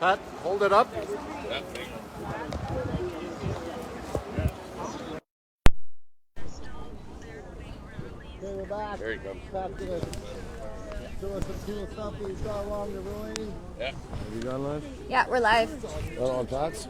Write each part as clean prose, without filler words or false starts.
Pat, hold it up. Yeah, thank you. Okay, we're back. There you go. Pat's gonna show us some cool stuff that he's got along the way. Yeah. Have you gone live? Yeah, we're live. On Tots?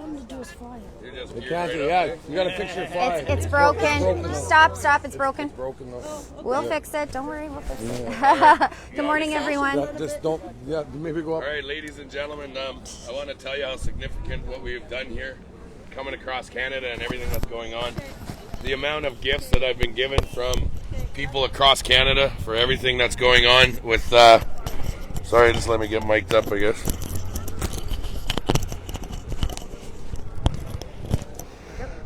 You're just It here can't right be, up yeah. there. You gotta fix your fly. It's broken. Stop, it's broken. It's broken though. We'll fix it. Don't worry, we'll fix it. Good morning, everyone. Yeah, just don't, yeah, maybe go All up. right, ladies and gentlemen, I want to tell you how significant what we have done here, coming across Canada and everything that's going on. The amount of gifts that I've been given from people across Canada for everything that's going on with, sorry, just let me get mic'd up, I guess.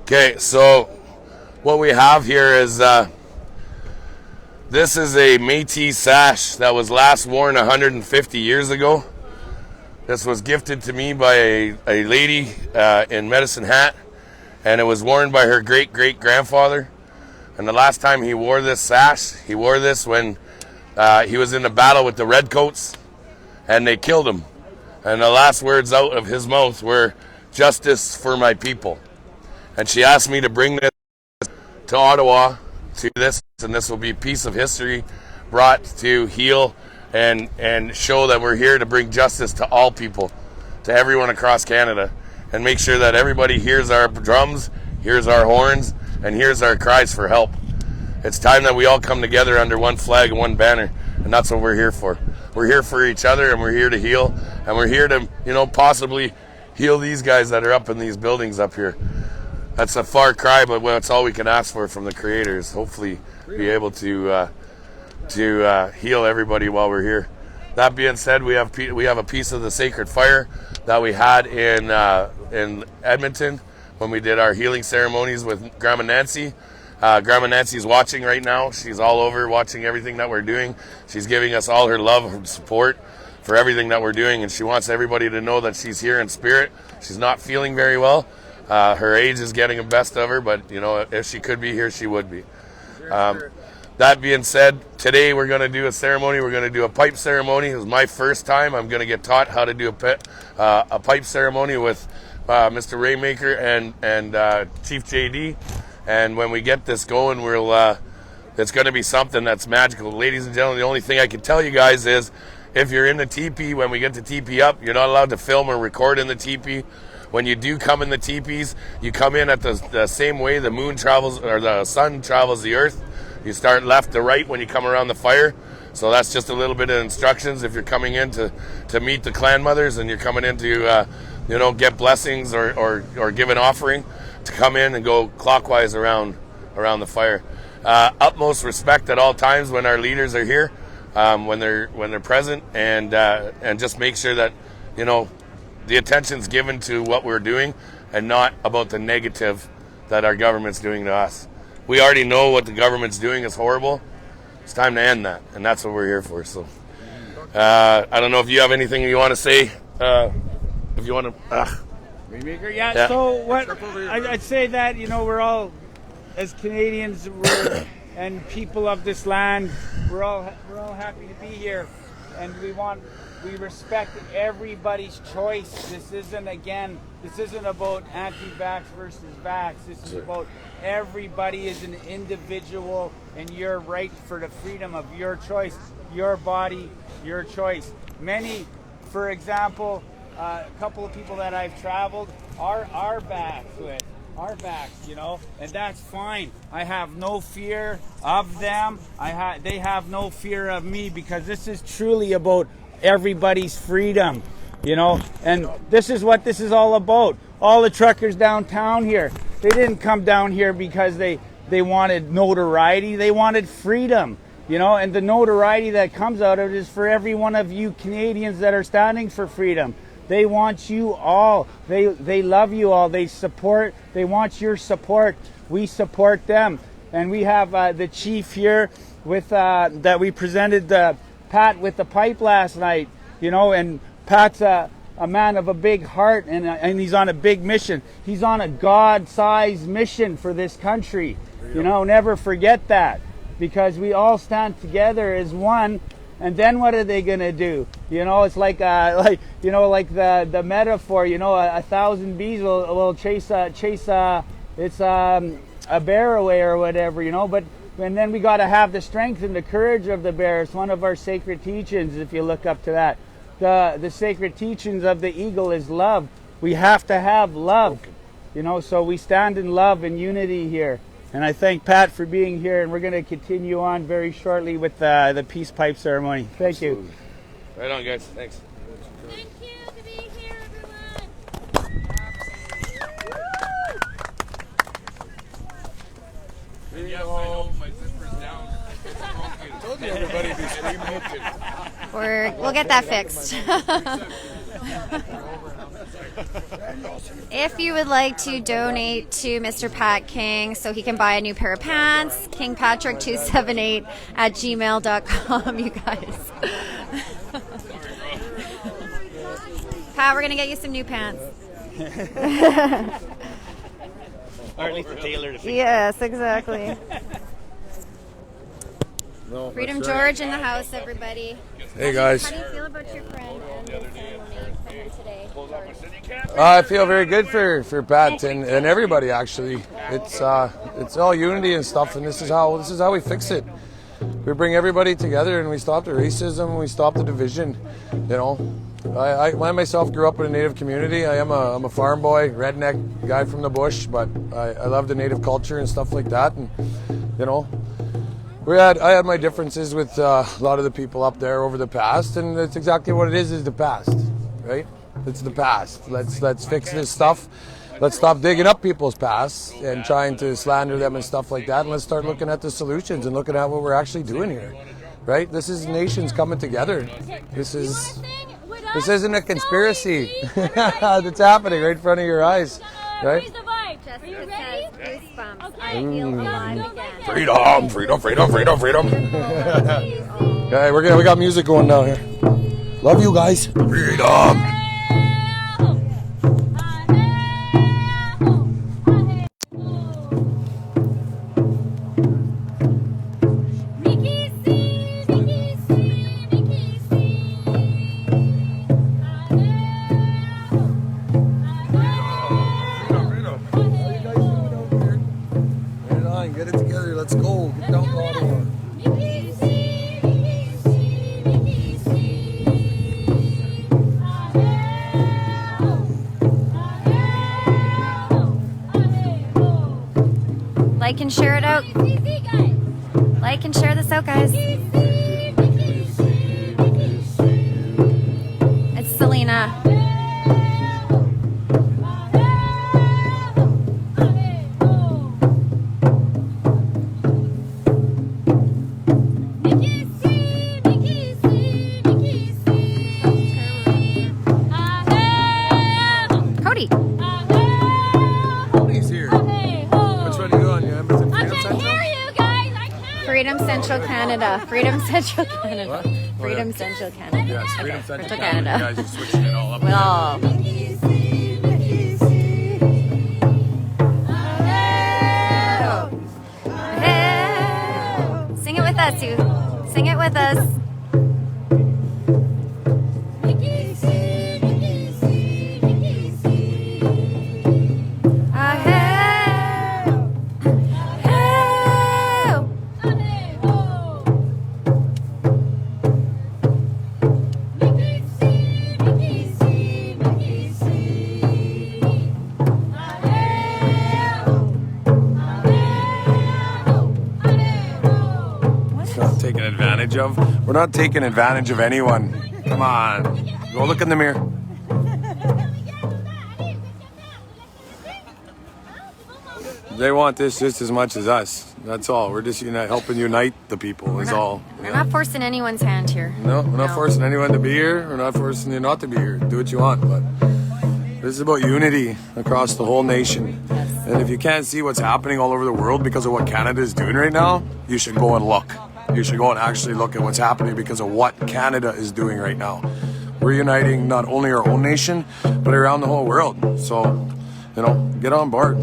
Okay, so what we have here is, this is a Métis sash that was last worn 150 years ago. This was gifted to me by a lady in Medicine Hat, and it was worn by her great-great-grandfather. And the last time he wore this sash, he wore this when he was in a battle with the Redcoats, and they killed him. And the last words out of his mouth were, "Justice for my people." And she asked me to bring this to Ottawa to this, and this will be a piece of history brought to heal and show that we're here to bring justice to all people, to everyone across Canada, and make sure that everybody hears our drums, hears our horns, and hears our cries for help. It's time that we all come together under one flag and one banner, and that's what we're here for. We're here for each other, and we're here to heal, and we're here to, possibly heal these guys that are up in these buildings up here. That's a far cry, but that's all we can ask for from the creators. Hopefully be able to heal everybody while we're here. That being said, we have a piece of the sacred fire that we had in Edmonton when we did our healing ceremonies with Grandma Nancy. Grandma Nancy's watching right now. She's all over watching everything that we're doing. She's giving us all her love and support for everything that we're doing, and she wants everybody to know that she's here in spirit. She's not feeling very well. Her age is getting the best of her, but if she could be here, she would be. That being said, today we're going to do a ceremony. We're going to do a pipe ceremony. It was my first time. I'm going to get taught how to do a pipe ceremony with Mr. Rainmaker and Chief JD. And when we get this going, it's going to be something that's magical. Ladies and gentlemen, the only thing I can tell you guys is if you're in the teepee, when we get the teepee up, you're not allowed to film or record in the teepee. When you do come in the teepees, you come in at the same way the moon travels, or the sun travels the earth. You start left to right when you come around the fire. So that's just a little bit of instructions if you're coming in to meet the clan mothers and you're coming in to get blessings or give an offering, to come in and go clockwise around the fire. Utmost respect at all times when our leaders are here, when they're present, and just make sure that the attention's given to what we're doing and not about the negative that our government's doing to us. We already know what the government's doing is horrible. It's time to end that, and that's what we're here for. So, I don't know if you have anything you want to say. If you want to, Rainmaker, yeah. So what I'd say that we're all, as Canadians, and people of this land, we're all happy to be here, and we respect everybody's choice. This isn't about anti-vax versus vax. This is about everybody is an individual, and your right for the freedom of your choice, your body, your choice. Many, for example, a couple of people that I've traveled are vax with. Are vax, and that's fine. I have no fear of them. They have no fear of me, because this is truly about everybody's freedom, and this is what this is all about. All the truckers downtown here, they didn't come down here because they wanted notoriety. They wanted freedom, and the notoriety that comes out of it is for every one of you Canadians that are standing for freedom. They want you all. They love you all. They want your support. We support them. And we have the chief here with that we presented Pat with the pipe last night, and Pat's a man of a big heart, and he's on a big mission. He's on a God-sized mission for this country. Never forget that, because we all stand together as one, And then what are they gonna do? You know, it's like the metaphor. You know, 1,000 bees will chase a bear away or whatever. You know, and then we got to have the strength and the courage of the bear. It's one of our sacred teachings. If you look up to that, the sacred teachings of the eagle is love. We have to have love. You know, so we stand in love and unity here. And I thank Pat for being here, and we're going to continue on very shortly with the peace pipe ceremony. Thank you. Right on, guys. Thanks. Thank you to be here, everyone. Yes, I know. My zipper's down. I told you everybody be screaming. We'll get that fixed. If you would like to donate to Mr. Pat King so he can buy a new pair of pants, kingpatrick278@gmail.com, you guys. Pat, we're going to get you some new pants. Or at least a tailor to fix. Yes, exactly. No, Freedom that's George in the house, everybody. Hey, guys. How do you feel about your friend and the ceremony for him today? I feel very good for Pat and everybody, actually. It's all unity and stuff, and this is how we fix it. We bring everybody together and we stop the racism, we stop the division. You know, I myself grew up in a Native community. I'm a farm boy, redneck guy from the bush, but I love the Native culture and stuff like that. And you know, I had my differences with a lot of the people up there over the past, and that's exactly what it is the past, right? It's the past. Let's fix this stuff. Let's stop digging up people's past and trying to slander them and stuff like that, and let's start looking at the solutions and looking at what we're actually doing here, right? This is nations coming together. This isn't a conspiracy that's happening right in front of your eyes, right? Jessica says goosebumps. I feel alive again. Freedom. Okay, we got music going now here. Love you guys. Freedom. Get it together. Let's go. Get down to Ottawa. Like and share it out. Like and share this out, guys. It's Selena. Cody. He's here. Which one are you on? You have Freedom Central? Freedom Central Canada. Freedom Central Canada. What? Freedom Central Canada. Yes, Freedom Central Central Canada. Canada. You guys are switching it all up. Well, sing it with us, you. Sing it with us. We're not taking advantage of anyone. Come on. Go look in the mirror. They want this just as much as us. That's all. We're just helping unite the people is all. We're not forcing anyone's hand here. No, we're not forcing anyone to be here. We're not forcing you not to be here. Do what you want, but this is about unity across the whole nation. And if you can't see what's happening all over the world because of what Canada is doing right now, you should go and look. You should go and actually look at what's happening because of what Canada is doing right now. We're uniting not only our own nation, but around the whole world. So, get on board.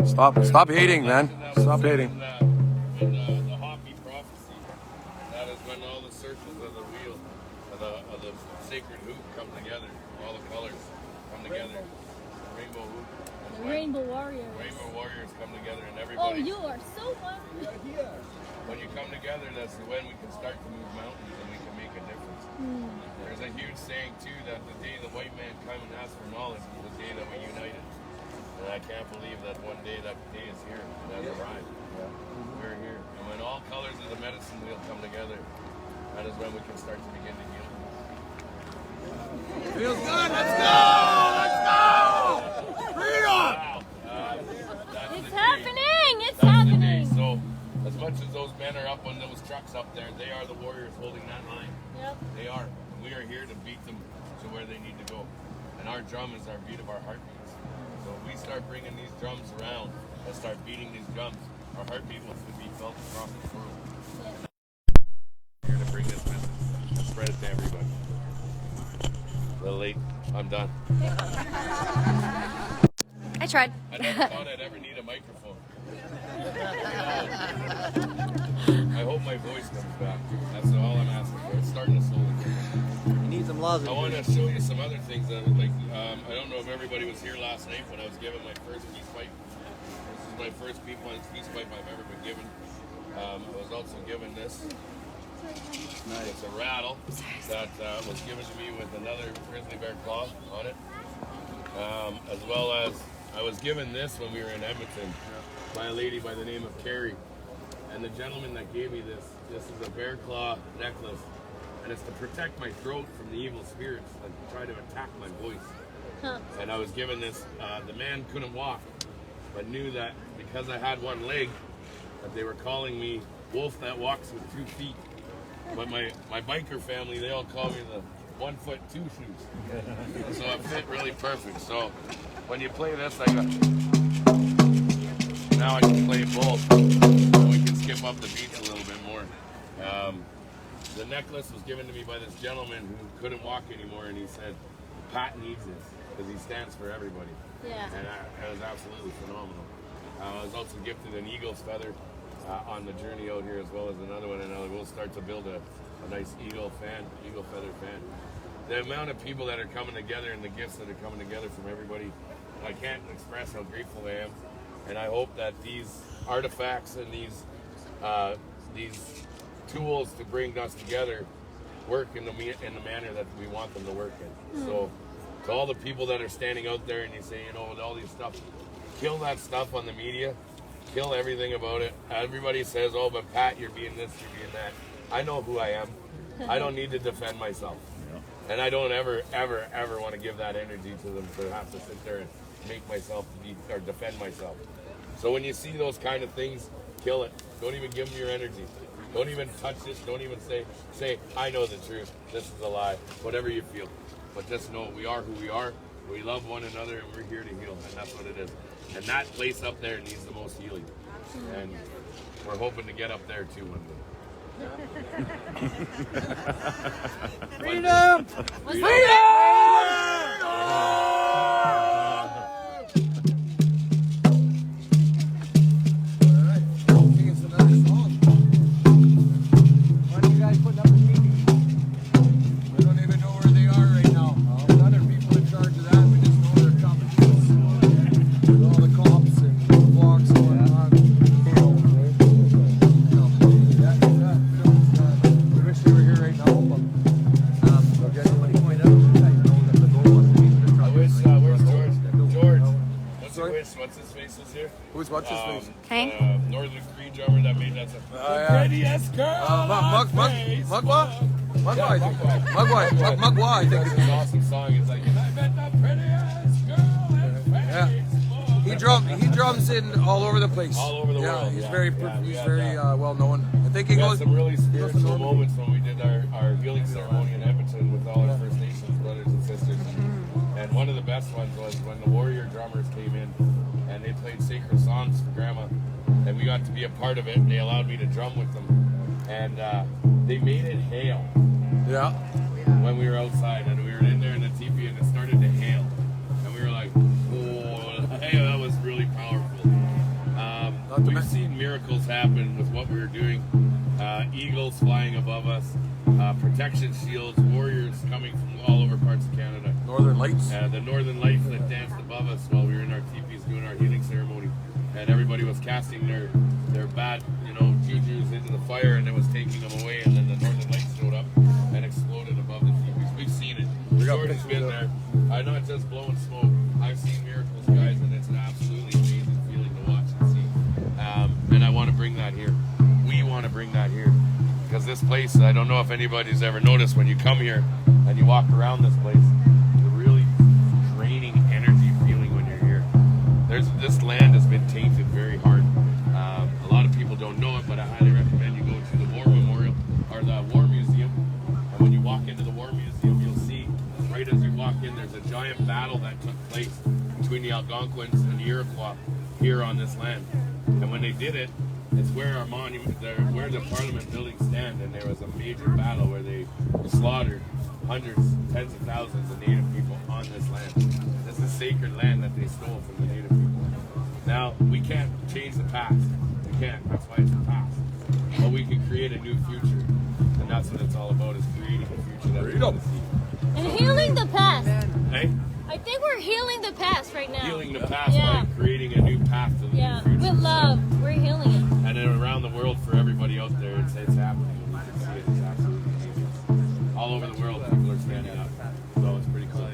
Stop hating, man. Stop hating. The Hopi prophecy. That is when all the circles of the together. Rainbow who? The Rainbow Warriors. Rainbow Warriors come together and Oh, everybody. you are so wonderful. When you come together, that's when we can start to move mountains and we can make a difference. There's a huge saying too that the day the white man came and asked for knowledge was the day that we united. And I can't believe that one day that day is here. It has arrived. We're here. And when all colors of the medicine wheel come together, that is when we can start to begin to heal. Feels good. Let's go. Let's go. Freedom. Wow. It's happening. It's That's the happening. day. So, as much as those men are up on those trucks up there, they are the warriors holding that line. Yep. They are. We are here to beat them to where they need to go. And our drum is our beat of our heartbeats. So if we start bringing these drums around and start beating these drums, our heartbeat will be felt across the world. Here to bring this message and spread it to everybody. A little late. I'm done. I tried. I never thought I'd ever need a microphone. I hope my voice comes back. That's all I'm asking for. It's starting to slowly come back. You need some lozenges. I want to show you some other things that, like, I don't know if everybody was here last night when I was given my first peace pipe. This is my first peace pipe I've ever been given. I was also given this. It's a rattle that was given to me with another grizzly bear claw on it. As well as I was given this when we were in Edmonton by a lady by the name of Carrie. And the gentleman that gave me this is a bear claw necklace. And it's to protect my throat from the evil spirits that try to attack my voice. And I was given this. The man couldn't walk, but knew that because I had one leg, that they were calling me Wolf that walks with 2 feet. But my biker family, they all call me the 1 foot 2 shoes. So it fit really perfect. So when you play this, now I can play both. So we can skip up the beats a little bit more. The necklace was given to me by this gentleman who couldn't walk anymore, and he said, Pat needs this, because he stands for everybody. Yeah. And it was absolutely phenomenal. I was also gifted an eagle's feather on the journey out here, as well as another one, and we'll start to build a nice eagle feather fan. The amount of people that are coming together and the gifts that are coming together from everybody, I can't express how grateful I am. And I hope that these artifacts and these tools to bring us together work in the manner that we want them to work in. So to all the people that are standing out there and you say, with all these stuff, kill that stuff on the media, kill everything about it. Everybody says, oh, but Pat, you're being this, you're being that. I know who I am. I don't need to defend myself. And I don't ever want to give that energy to them to have to sit there and make myself or defend myself. So when you see those kind of things, kill it. Don't even give them your energy. Don't even touch it. Don't even say, I know the truth. This is a lie. Whatever you feel. But just know we are who we are. We love one another and we're here to heal. And that's what it is. And that place up there needs the most healing. And we're hoping to get up there too one day. Freedom! What's his face? Okay. Northern Cree drummer that made that song. The prettiest girl. Mugwa, I think. It's an awesome song. It's like, I met the prettiest girl in Paris. He drums in all over the place. All over the world. He's very well known. I think he We had goes some really spiritual moments when we did our healing ceremony in Edmonton with all our First Nations brothers and sisters. And one of the best ones was when the warrior drummers came in and they played sacred songs for Grandma, and we got to be a part of it. And they allowed me to drum with them, and they made it hail. Yeah. When we were outside, and we were in there in the teepee, and it started to hail, and we were like, "Oh, hey, that was really powerful." We've seen miracles happen with what we were doing. Eagles flying above us, protection shields, warriors coming from all over parts of Canada. Northern Lights. Lights. The northern lights that danced above us while we were in our teepees doing our healing ceremony. And everybody was casting their bad, jujus into the fire, and it was taking them away. And then the northern lights showed up and exploded above the teepees. We've seen it. Jordan's been there. I'm not just blowing smoke. I've seen miracles, guys, and it's an absolutely amazing feeling to watch and see. And I want to bring that here. We want to bring that here. Because this place, I don't know if anybody's ever noticed when you come here and you walk around this place, the really draining energy feeling when you're here. This land has been tainted very hard. A lot of people don't know it, but I highly recommend you go to the War Memorial or the War Museum. And when you walk into the War Museum, you'll see right as you walk in, there's a giant battle that took place between the Algonquins and the Iroquois here on this land. And when they did it, it's where our monument, where the Parliament buildings stand, and there was a major battle where they slaughtered hundreds, tens of thousands of Native people on this land. This is sacred land that they stole from the Native people. Now, we can't change the past. We can't. That's why it's the past. But we can create a new future, and that's what it's all about, is creating a future that we want to see. And healing the past. Hey? I think we're healing the past right now. Healing the past by creating a new path to the new future. With love. We're healing it. And then around the world, for everybody out there, it's happening. You can see it. It's absolutely amazing. All over the world, people are standing up. So it's pretty cool.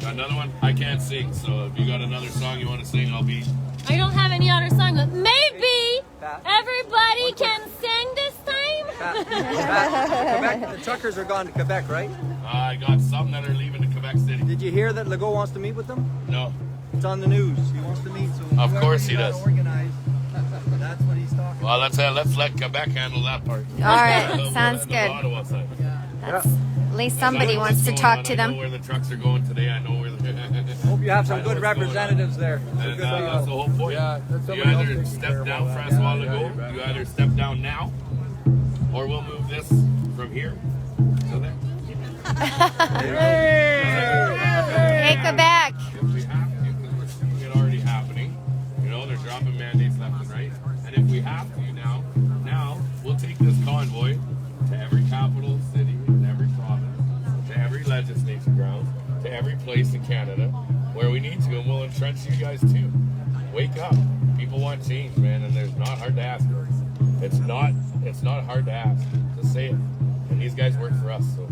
Got another one? I can't sing, so if you got another song you want to sing, I'll be... I don't have any other song, but maybe everybody can sing this time. Quebec, the truckers are gone to Quebec, right? I got some that are leaving to Quebec City. Did you hear that Legault wants to meet with them? No. It's on the news. He wants to meet. So of course he does. Organized, that's what he's talking well, let's let Quebec handle that part. All right, sounds good. Ottawa side. That's, at least somebody wants to talk to them. I know where the trucks are going today. I know where the... Hope you have some good representatives there. And that's the whole point. Yeah, you either step down, Francois Legault, you either step down now, or we'll move this from here to there. Hey, Quebec. If we have to, because we're seeing it already happening. They're dropping mandates left and right. And if we have to now we'll take this convoy to every capital city, in every province, to every legislature ground, to every place in Canada where we need to, and we'll entrench you guys too. Wake up. People want change, man, and there's not hard to ask. It's not hard to ask. Just say it. And these guys work for us, so.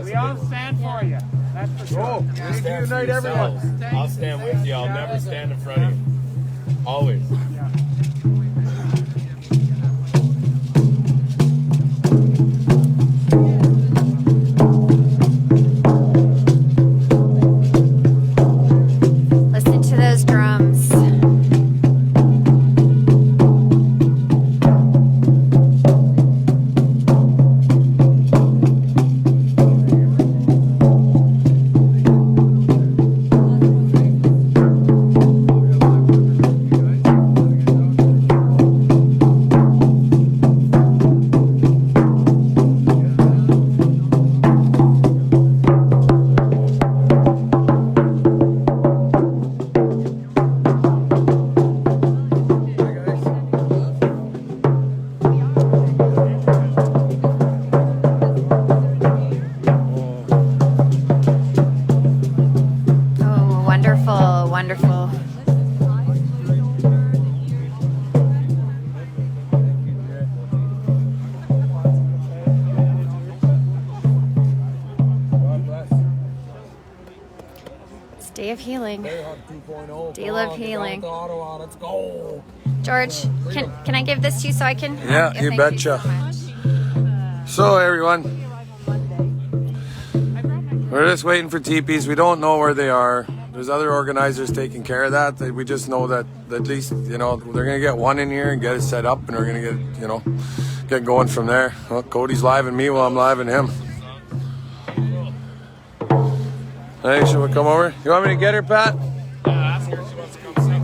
We all stand for you. That's for sure. You stand for yourselves. I'll stand with you. I'll never stand in front of you. Always. Listen to those drums. Wonderful. It's Day of Healing. Day of Healing. Let's go. George, can I give this to you so I can? Yeah, you betcha. So everyone, we're just waiting for teepees. We don't know where they are. There's other organizers taking care of that. We just know that at least, they're going to get one in here and get it set up, and we're going to get going from there. Well, Cody's living me while I'm living him. Hey, should we come over? You want me to get her, Pat? Yeah, ask her if she wants to come sing.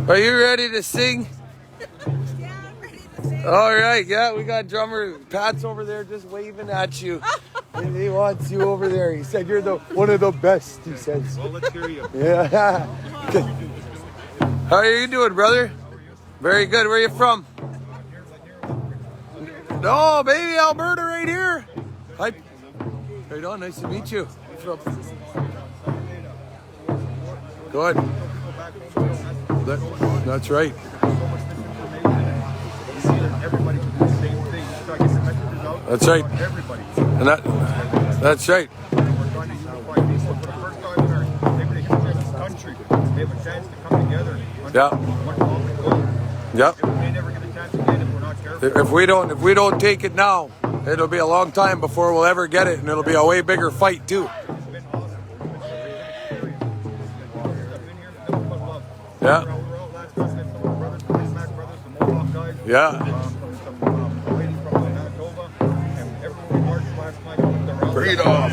Are you ready to sing? All right, yeah, we got drummer Pat's over there just waving at you. And he wants you over there. He said you're one of the best, he says. Well, let's hear you. Yeah. How are you doing, brother? Very good. Where are you from? No, baby, Alberta right here. Hi. Right on. Nice to meet you. Good. That's right. That's right. And that's right. Yeah. Yeah. If we don't take it now, it'll be a long time before we'll ever get it, and it'll be a way bigger fight too. Yeah. Yeah. Freedom.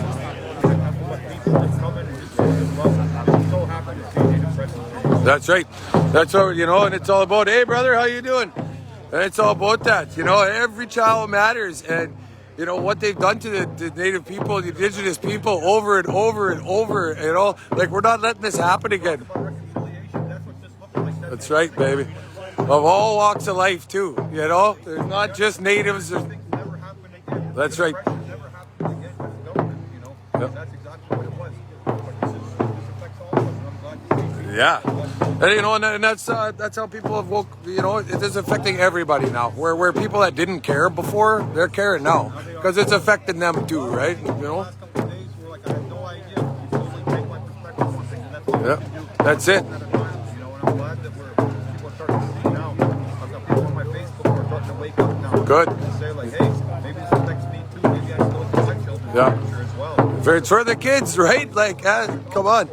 That's right. That's what, and it's all about, hey brother, how you doing? And it's all about that. Every child matters, and what they've done to the native people, the indigenous people, over and over and over. Like, we're not letting this happen again. That's right, baby. Of all walks of life too. There's not just natives. That's right. Yep. Yeah, and that's how people have woke. It is affecting everybody now. Where people that didn't care before, they're caring now because it's affecting them too, right? Yeah, that's it. Good. Yeah. It's for the kids, right? Like, come on.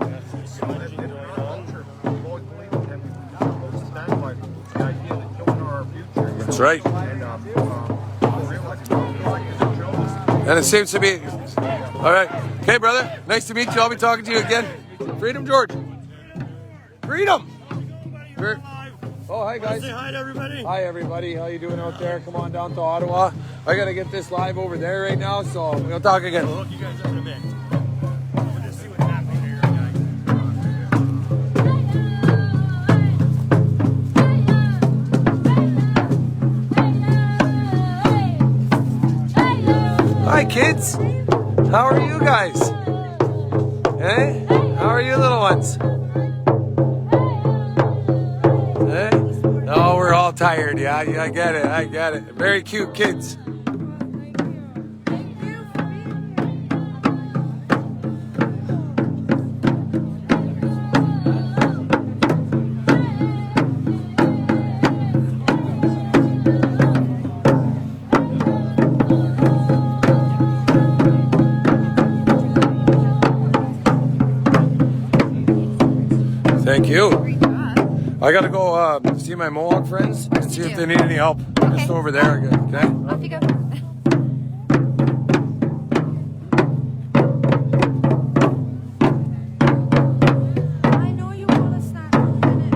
That's right. And it seems to be. All right. Okay, brother. Nice to meet you. I'll be talking to you again. Freedom, George. Freedom. Oh, hi, guys. Say hi to everybody. Hi, everybody. How you doing out there? Come on down to Ottawa. I got to get this live over there right now, so we'll talk again. We'll look you guys up in a bit. We'll just see what's happening here, guys. Hi, kids. How are you guys? Hey? How are you, little ones? Hey? Oh, we're all tired. Yeah, I get it. Very cute kids. Thank you. I gotta go see my Mohawk friends and see if they need any help. Okay. Just over there again. Okay? Off you go. I know you want to start in a minute.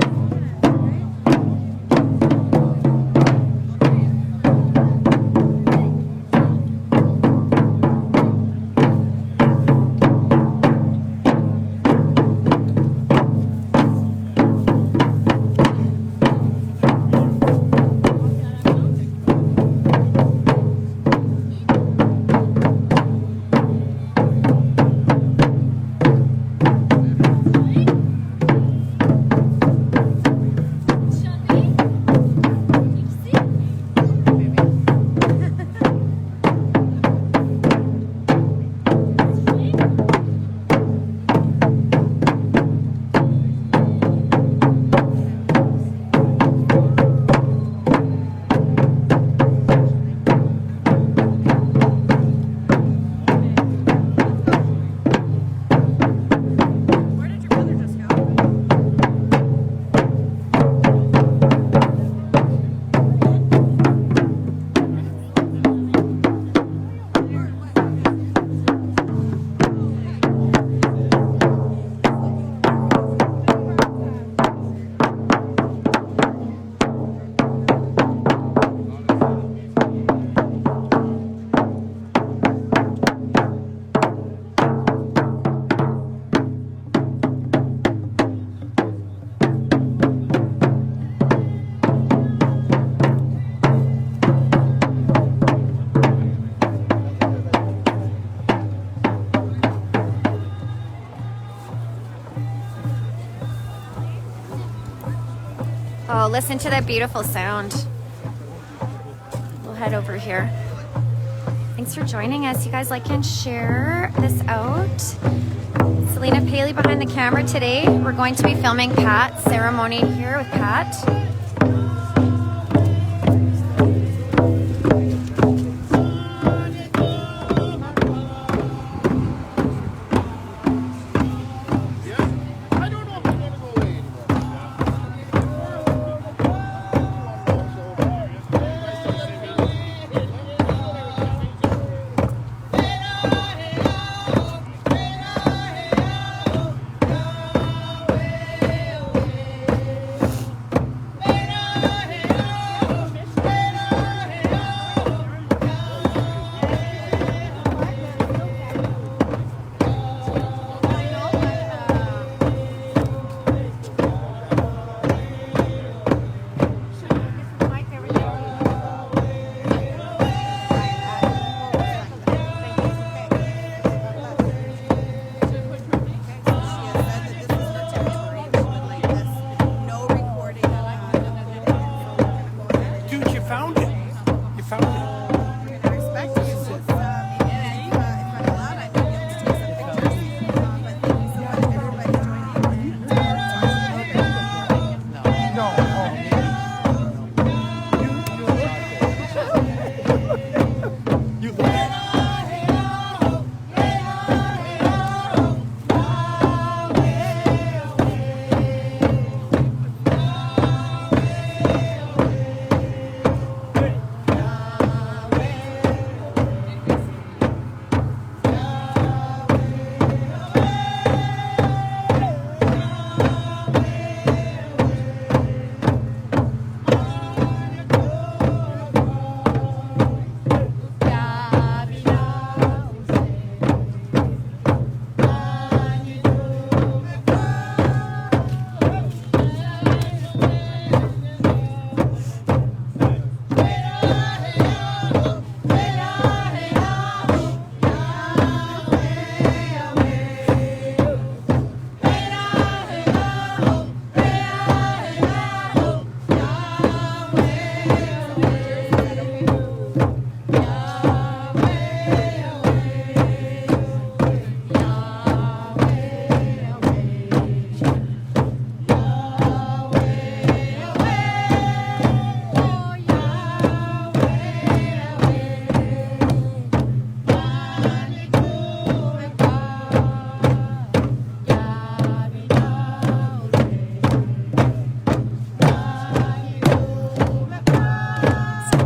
Oh, listen to that beautiful sound. We'll head over here. Thanks for joining us. You guys like and share this out. Selena Paley behind the camera today. We're going to be filming Pat's ceremony here with Pat.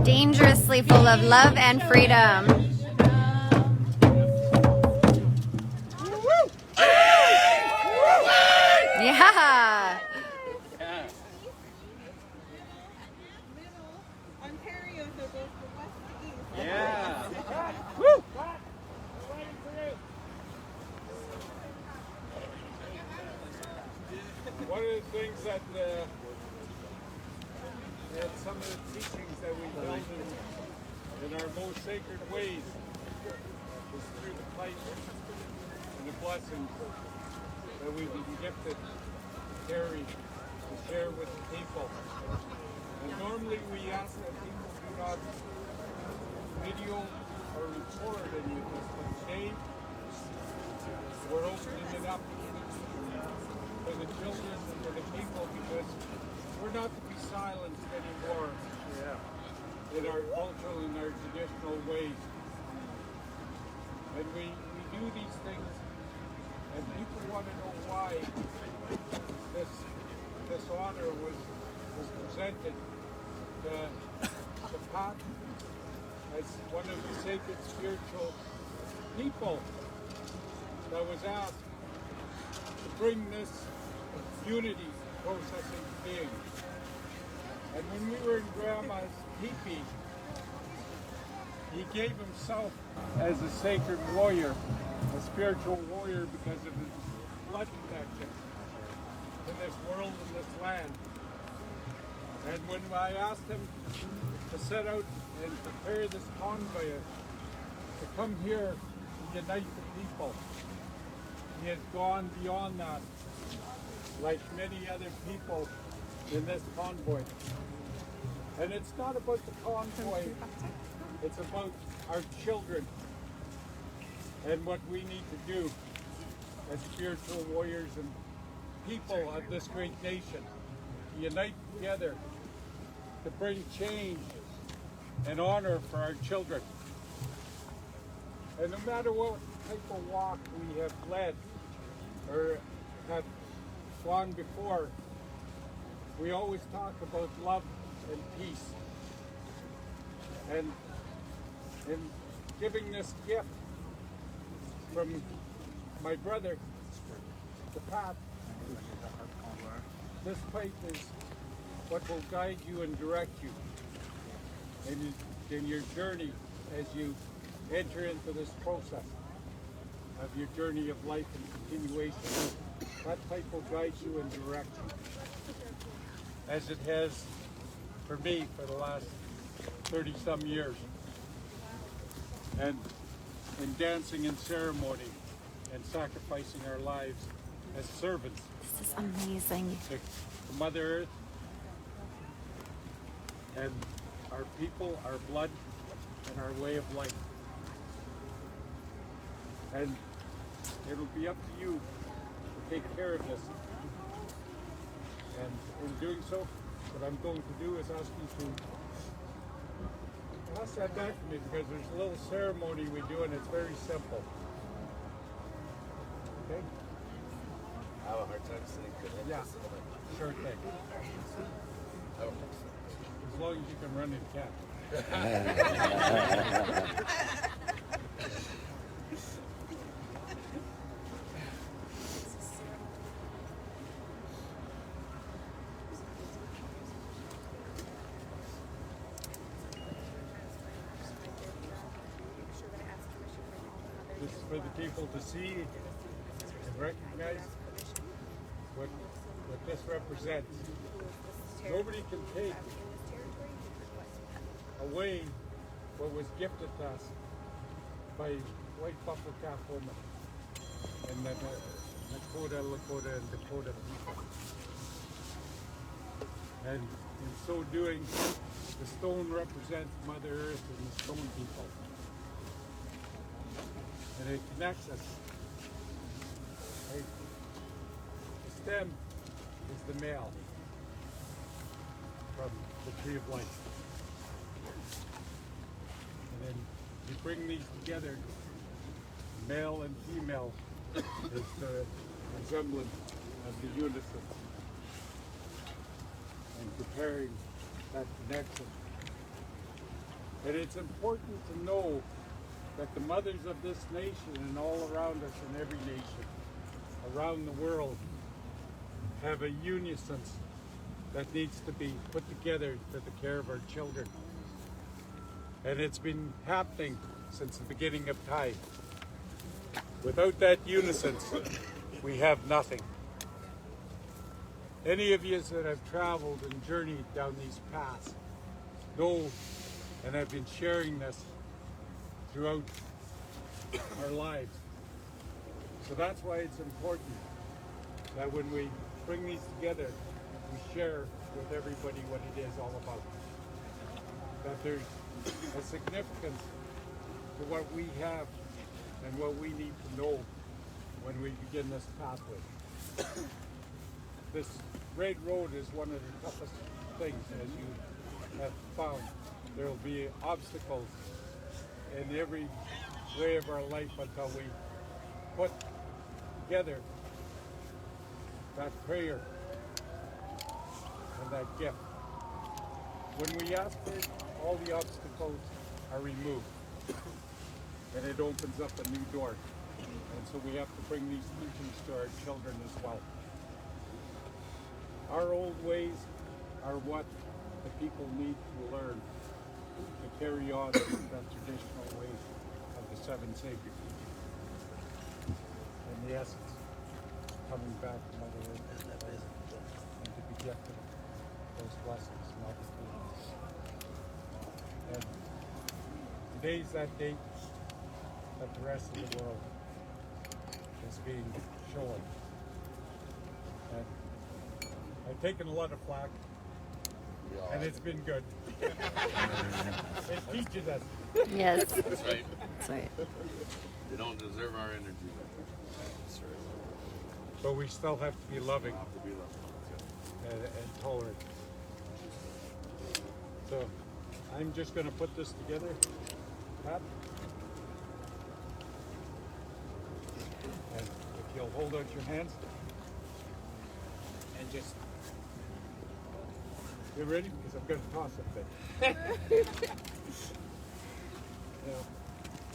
Dangerously full of love and freedom. Yeah. Yeah. One of the things that some of the teachings that we found in our most sacred ways is through the plight and the blessings that we've been gifted to carry, to share with the people. And normally we ask that people do not video or record any of this, but today we're opening it up for the children and for the people, because we're not to be silenced anymore in our cultural and our traditional ways. And we do these things, and people want to know why this honor was presented to Pat as one of the sacred spiritual people that was asked to bring this unity process into being. And when we were in Grandma's teepee, he gave himself as a sacred warrior, a spiritual warrior, because of his blood connection to this world and this land. And when I asked him to set out and prepare this convoy to come here to unite the people, he has gone beyond that, like many other people in this convoy. And it's not about the convoy, it's about our children and what we need to do as spiritual warriors and people of this great nation. To unite together to bring change and honor for our children. And no matter what type of walk we have led or have gone before, we always talk about love and peace. And in giving this gift from my brother, the path, this pipe is what will guide you and direct you in your journey as you enter into this process of your journey of life and continuation. That pipe will guide you and direct you, as it has for me for the last 30-some years. And in dancing and ceremony and sacrificing our lives as servants. This is amazing. To Mother Earth and our people, our blood, and our way of life. And it'll be up to you to take care of this. And in doing so, what I'm going to do is ask you to pass that back to me, because there's a little ceremony we do and it's very simple. Okay? I have a hard time sitting good. Yeah, sure thing. As long as you can run and catch. This is for the people to see and recognize what this represents. Nobody can take away what was gifted to us by white buffalo calf women and the Nakota, Lakota, and Dakota people. And in so doing, the stone represents Mother Earth and the stone people. And it connects us. Right? The stem is the male from the tree of life. And then you bring these together, male and female is the resemblance of the unison. And preparing that connection. And it's important to know that the mothers of this nation and all around us in every nation around the world have a unison that needs to be put together for the care of our children. And it's been happening since the beginning of time. Without that unison, we have nothing. Any of you that have traveled and journeyed down these paths know, and I've been sharing this throughout our lives. So that's why it's important that when we bring these together, we share with everybody what it is all about. That there's a significance to what we have and what we need to know when we begin this pathway. This great road is one of the toughest things, as you have found. There will be obstacles in every way of our life until we put together that prayer and that gift. When we ask for it, all the obstacles are removed and it opens up a new door. And so we have to bring these teachings to our children as well. Our old ways are what the people need to learn to carry on that traditional way of the seven sacred teachings. And the essence coming back to Mother Earth and to be gifted those blessings and opportunities. And today's that date that the rest of the world is being shown. And I've taken a lot of flack, and it's been good. It teaches us. Yes. That's right. That's right. They don't deserve our energy. That's right. But we still have to be loving Have to be loved. and tolerant. So I'm just going to put this together. Pat. And if you'll hold out your hands and just get ready because I'm going to toss it then.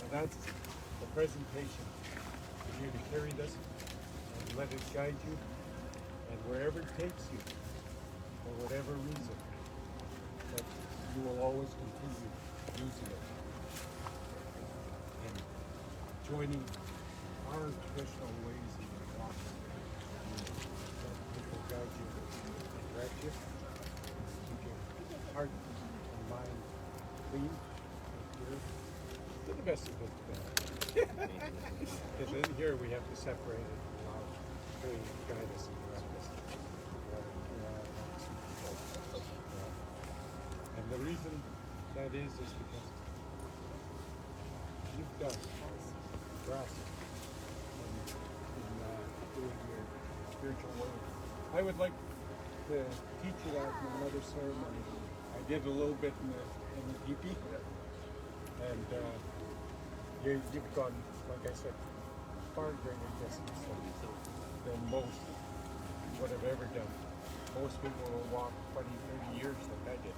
And that's the presentation for you to carry this and let it guide you, and wherever it takes you, for whatever reason, that you will always continue using it and joining our traditional ways of walking. Let people guide you and direct you. Keep your heart and mind clean and pure. To the best of it. Because in here we have to separate it and allow Him to guide us and direct us. And the reason that is because you've done grasp in doing your spiritual work. I would like to teach you that in another ceremony. I did a little bit in the teepee. And you've gone, like I said, far greater distance than most would have ever done. Most people will walk 20, 30 years like I did.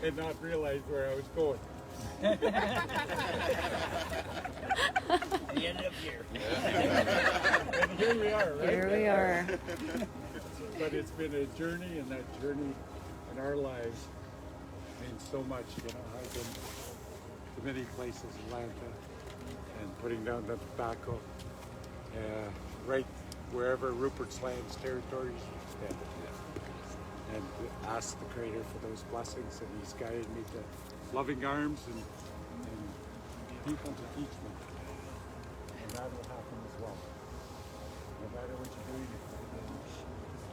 And not realize where I was going. You ended up here. And here we are, right? Here we are. But it's been a journey, and that journey in our lives means so much. You know, I've been to many places, Atlanta, and putting down the tobacco, right wherever Rupert's Land's territories stand. And ask the Creator for those blessings, and He's guided me to loving arms and people to teach me. And that will happen as well. No matter what you're doing,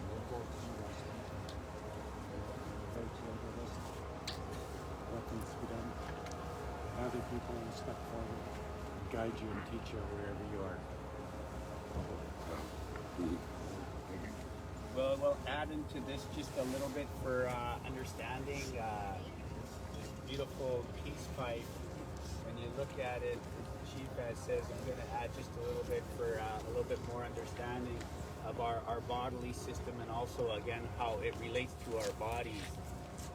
we'll go through that. Thank you for this. What needs to be done. And other people will step forward and guide you and teach you wherever you are. Well, we'll add into this just a little bit for understanding this beautiful peace pipe. When you look at it, the chief says I'm going to add just a little bit for a little bit more understanding of our bodily system, and also again how it relates to our bodies.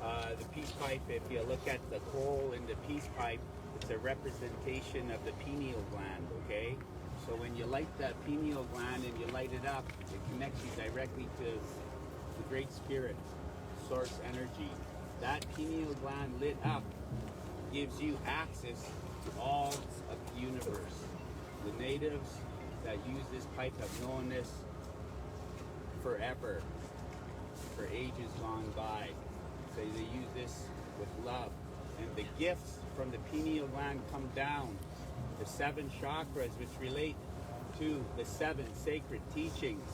The peace pipe, if you look at the hole in the peace pipe, it's a representation of the pineal gland, okay? So when you light that pineal gland and you light it up, it connects you directly to the Great Spirit, source energy. That pineal gland lit up gives you access to all of the universe. The natives that use this pipe have known this forever, for ages gone by. So they use this with love. And the gifts from the pineal gland come down. The 7 chakras, which relate to the 7 sacred teachings.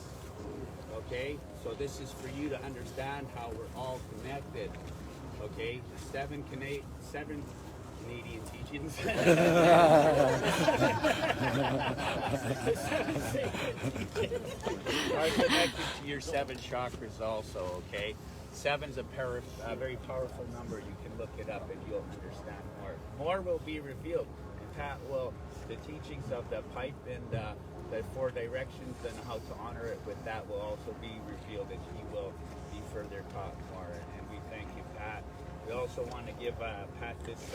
Okay? So this is for you to understand how we're all connected. Okay? 7 Canadian teachings. Are connected to your 7 chakras also, okay? 7's a very powerful number. You can look it up and you'll understand more. More will be revealed. And Pat will, the teachings of the pipe and the 4 directions and how to honor it with that will also be revealed, and he will be further taught more. And we thank you, Pat. We also want to give Pat this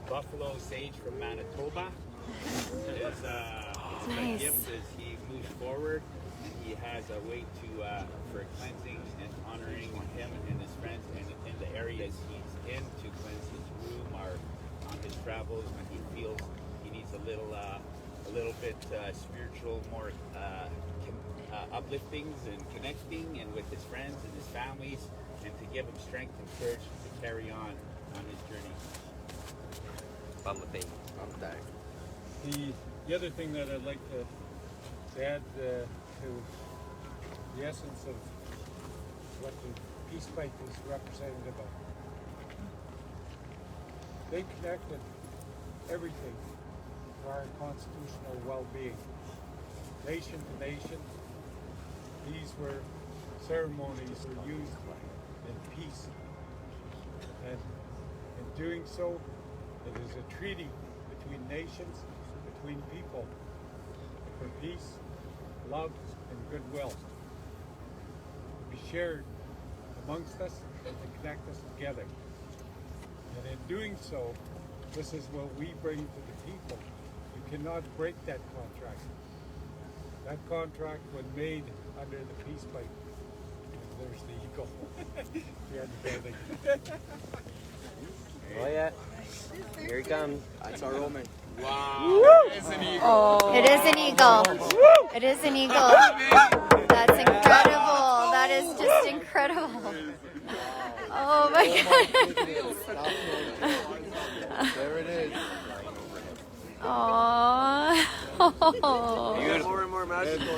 buffalo sage from Manitoba. It's a gift as he moves forward. He has a way to for cleansing and honoring him and his friends, and in the areas he's in, to cleanse his room or on his travels when he feels he needs a little bit spiritual, more upliftings and connecting, and with his friends and his families, and to give him strength and courage to carry on his journey. The other thing that I'd like to add to the essence of what the peace pipe is representative of. They connected everything for our constitutional well-being. Nation to nation, these were ceremonies were used in peace. And in doing so, it is a treaty between nations, between people, for peace, love, and goodwill. To be shared amongst us and to connect us together. And in doing so, this is what we bring to the people. You cannot break that contract. That contract was made under the peace pipe. There's the eagle. Behind the building. Oh yeah. Here he comes. That's our Roman. Wow. It is an eagle. Oh, it is an eagle. It is an eagle. That's incredible. That is just incredible. Oh my goodness. There it is. Aww. More and more magical.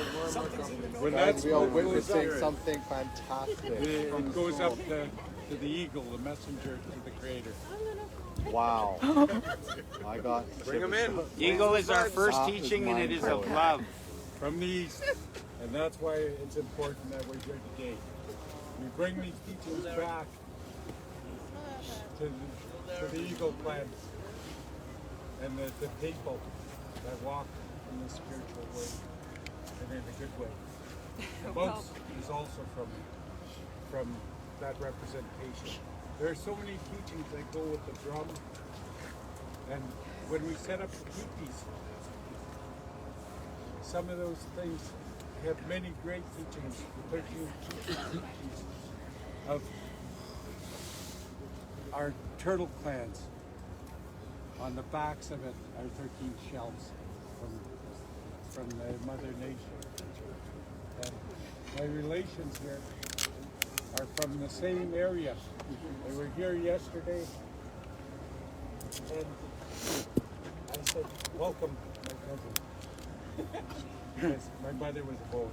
When that's We are what goes witnessing up, something fantastic. it goes up to the eagle, the messenger to the creator. Wow. I got. Bring him in. Eagle is our first That is teaching, and it is of mind-blowing. love. From the east. And that's why it's important that we're here today. We bring these teachings back to the eagle plants and the people that walk in the spiritual way and in a good way. The boats is also from that representation. There are so many teachings that go with the drum, and when we set up the teepees, some of those things have many great teachings, the 13 teachings of our turtle clans. On the backs of it are 13 shells from the Mother Nature. And my relations here are from the same area. They were here yesterday, and I said, welcome, my cousin. Because my mother was a boy.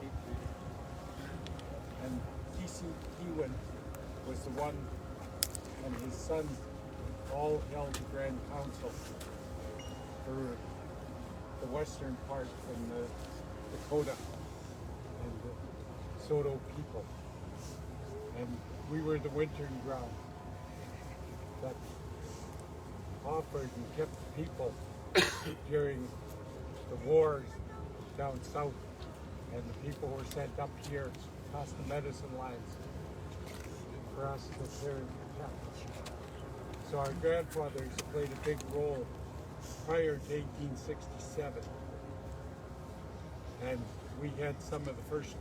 And T.C. Kewen was the one, and his sons all held the Grand Council for the western part from the Dakota and the Soto people. And we were the wintering ground that offered and kept the people during the wars down south, and the people were sent up here past the medicine lines for us to care and protect. So our grandfathers played a big role prior to 1867, and we had some of the first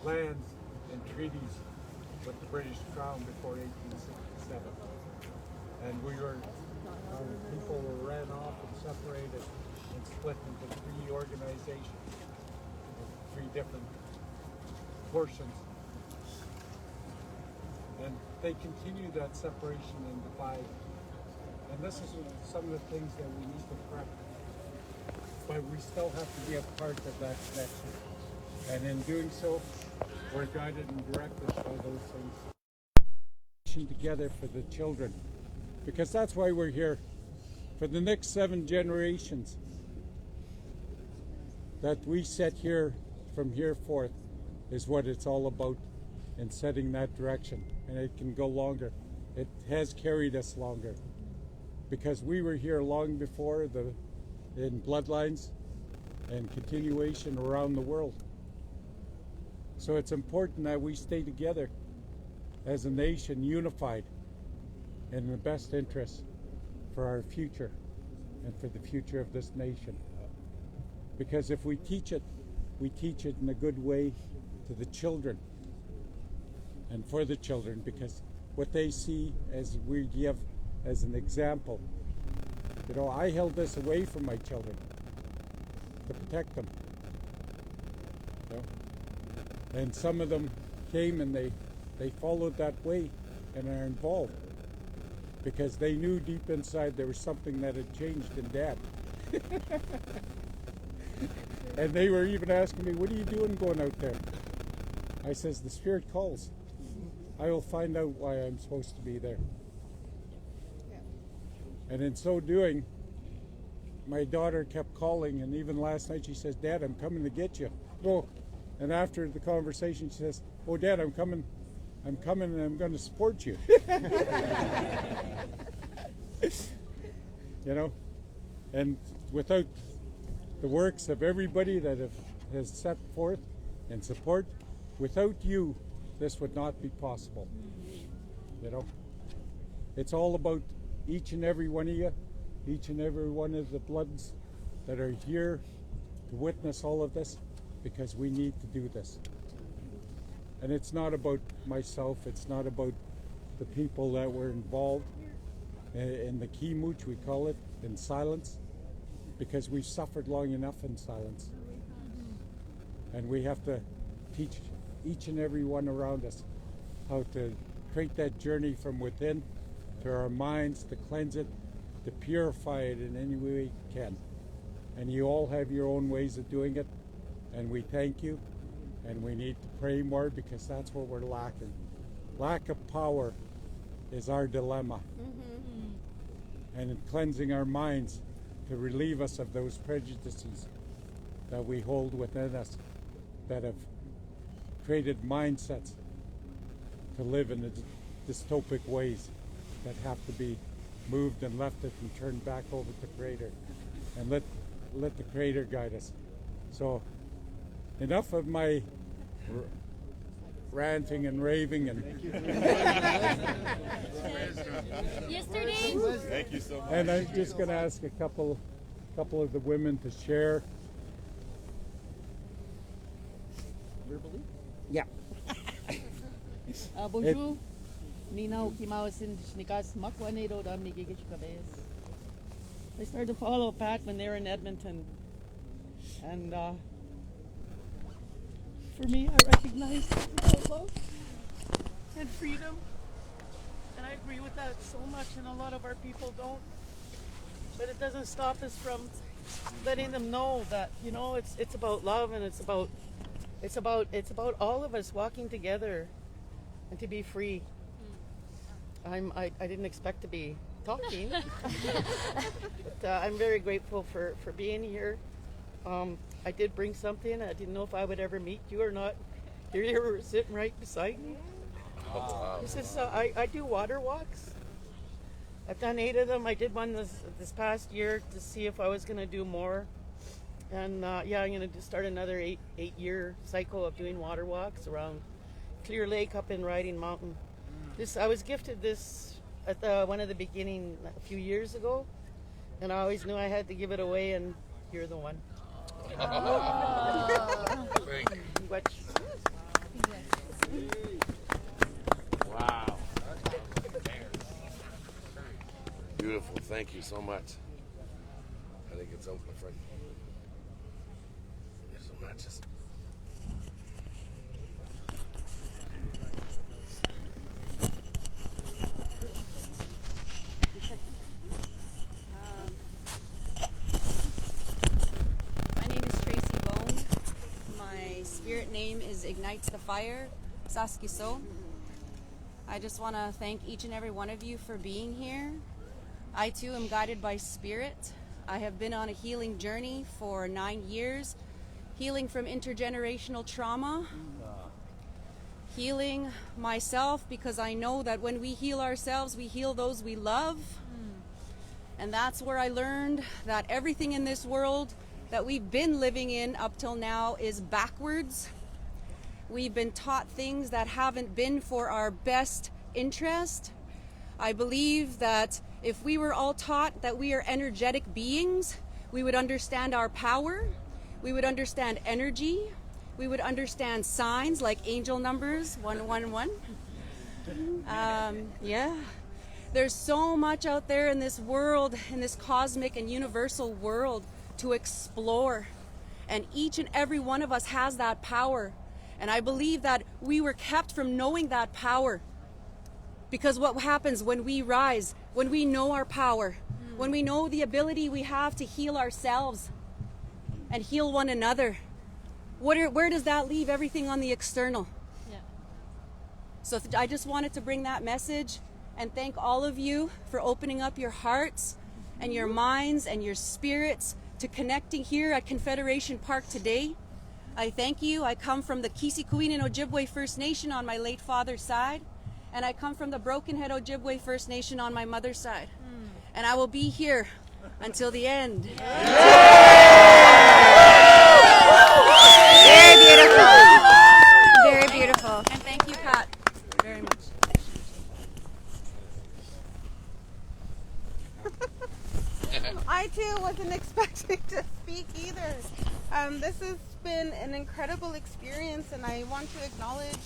lands and treaties with the British Crown before 1867, and our people were ran off and separated and split into 3 organizations, with 3 different portions. And they continue that separation and divide. And this is some of the things that we need to correct. But we still have to be a part of that connection. And in doing so, we're guided and directed by those things. Together for the children. Because that's why we're here. For the next 7 generations. That we set here, from here forth, is what it's all about. In setting that direction. And it can go longer. It has carried us longer. Because we were here long before in bloodlines and continuation around the world. So it's important that we stay together as a nation, unified in the best interest for our future and for the future of this nation. Because if we teach it in a good way to the children and for the children, because what they see as we give as an example. You know, I held this away from my children to protect them. You know? And some of them came and they followed that way and are involved because they knew deep inside there was something that had changed in Dad. And they were even asking me, what are you doing going out there? I says, the Spirit calls. I will find out why I'm supposed to be there. And in so doing, my daughter kept calling, and even last night she says, Dad, I'm coming to get you. Oh, and after the conversation she says, oh, Dad, I'm coming and I'm going to support you. You know, and without the works of everybody that has set forth and support, without you, this would not be possible. You know, it's all about each and every one of you, each and every one of the Bloods that are here to witness all of this, because we need to do this. And it's not about myself, it's not about the people that were involved in the Kimooch, we call it, in silence, because we've suffered long enough in silence. And we have to teach each and every one around us how to create that journey from within to our minds, to cleanse it, to purify it in any way we can. And you all have your own ways of doing it, and we thank you, and we need to pray more, because that's what we're lacking. Lack of power is our dilemma. And in cleansing our minds to relieve us of those prejudices that we hold within us that have created mindsets to live in the dystopic ways that have to be moved and lifted and turned back over to the Creator, and let the Creator guide us. So enough of my ranting and raving and Yesterday? Thank you so much. and I'm just going to ask a couple of the women to share. Yeah. Bonjour. Nina Okimawasin Shnikas Makwanero da Migigishkabes. I started to follow Pat when they were in Edmonton. And for me, I recognize love and freedom. And I agree with that so much, and a lot of our people don't. But it doesn't stop us from letting them know that, you know, it's about love, and it's about all of us walking together and to be free. I didn't expect to be talking, but I'm very grateful for being here. I did bring something. I didn't know if I would ever meet you or not. Here you were sitting right beside me. This is I do water walks. I've done 8 of them. I did one this past year to see if I was going to do more. And yeah, I'm going to start another 8-year cycle of doing water walks around Clear Lake up in Riding Mountain. I was gifted this at one of the beginning a few years ago, and I always knew I had to give it away, and you're the one. Wow. Beautiful. Thank you so much. I think it's out, my friend. There's some matches. My name is Tracy Bone. My spirit name is Ignites the Fire, Saskiso. I just want to thank each and every one of you for being here. I too am guided by spirit. I have been on a healing journey for 9 years, healing from intergenerational trauma, healing myself, because I know that when we heal ourselves, we heal those we love. And that's where I learned that everything in this world that we've been living in up till now is backwards. We've been taught things that haven't been for our best interest. I believe that if we were all taught that we are energetic beings, we would understand our power, we would understand energy, we would understand signs like angel numbers 111. Yeah. There's so much out there in this world, in this cosmic and universal world to explore. And each and every one of us has that power. And I believe that we were kept from knowing that power. Because what happens when we rise, when we know our power, when we know the ability we have to heal ourselves, and heal one another, where does that leave everything on the external? Yeah. So I just wanted to bring that message and thank all of you for opening up your hearts and your minds and your spirits to connecting here at Confederation Park today. I thank you. I come from the Kisikuin and Ojibwe First Nation on my late father's side, and I come from the Broken Head Ojibwe First Nation on my mother's side. And I will be here until the end. Very beautiful. Very beautiful. And thank you, Pat, very much. I too wasn't expecting to speak either. This has been an incredible experience, and I want to acknowledge,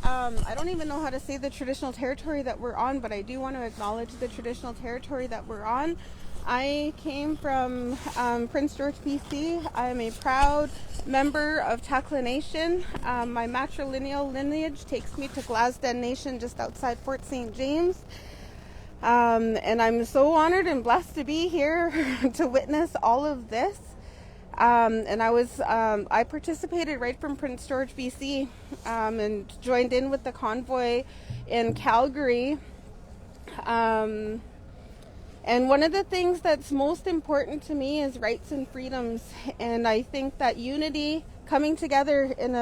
I don't even know how to say the traditional territory that we're on, but I do want to acknowledge the traditional territory that we're on. I came from Prince George, BC. I am a proud member of Takla Nation. My matrilineal lineage takes me to Glasden Nation just outside Fort St. James. And I'm so honored and blessed to be here to witness all of this. And I participated right from Prince George, BC, and joined in with the convoy in Calgary. And one of the things that's most important to me is rights and freedoms. And I think that unity, coming together in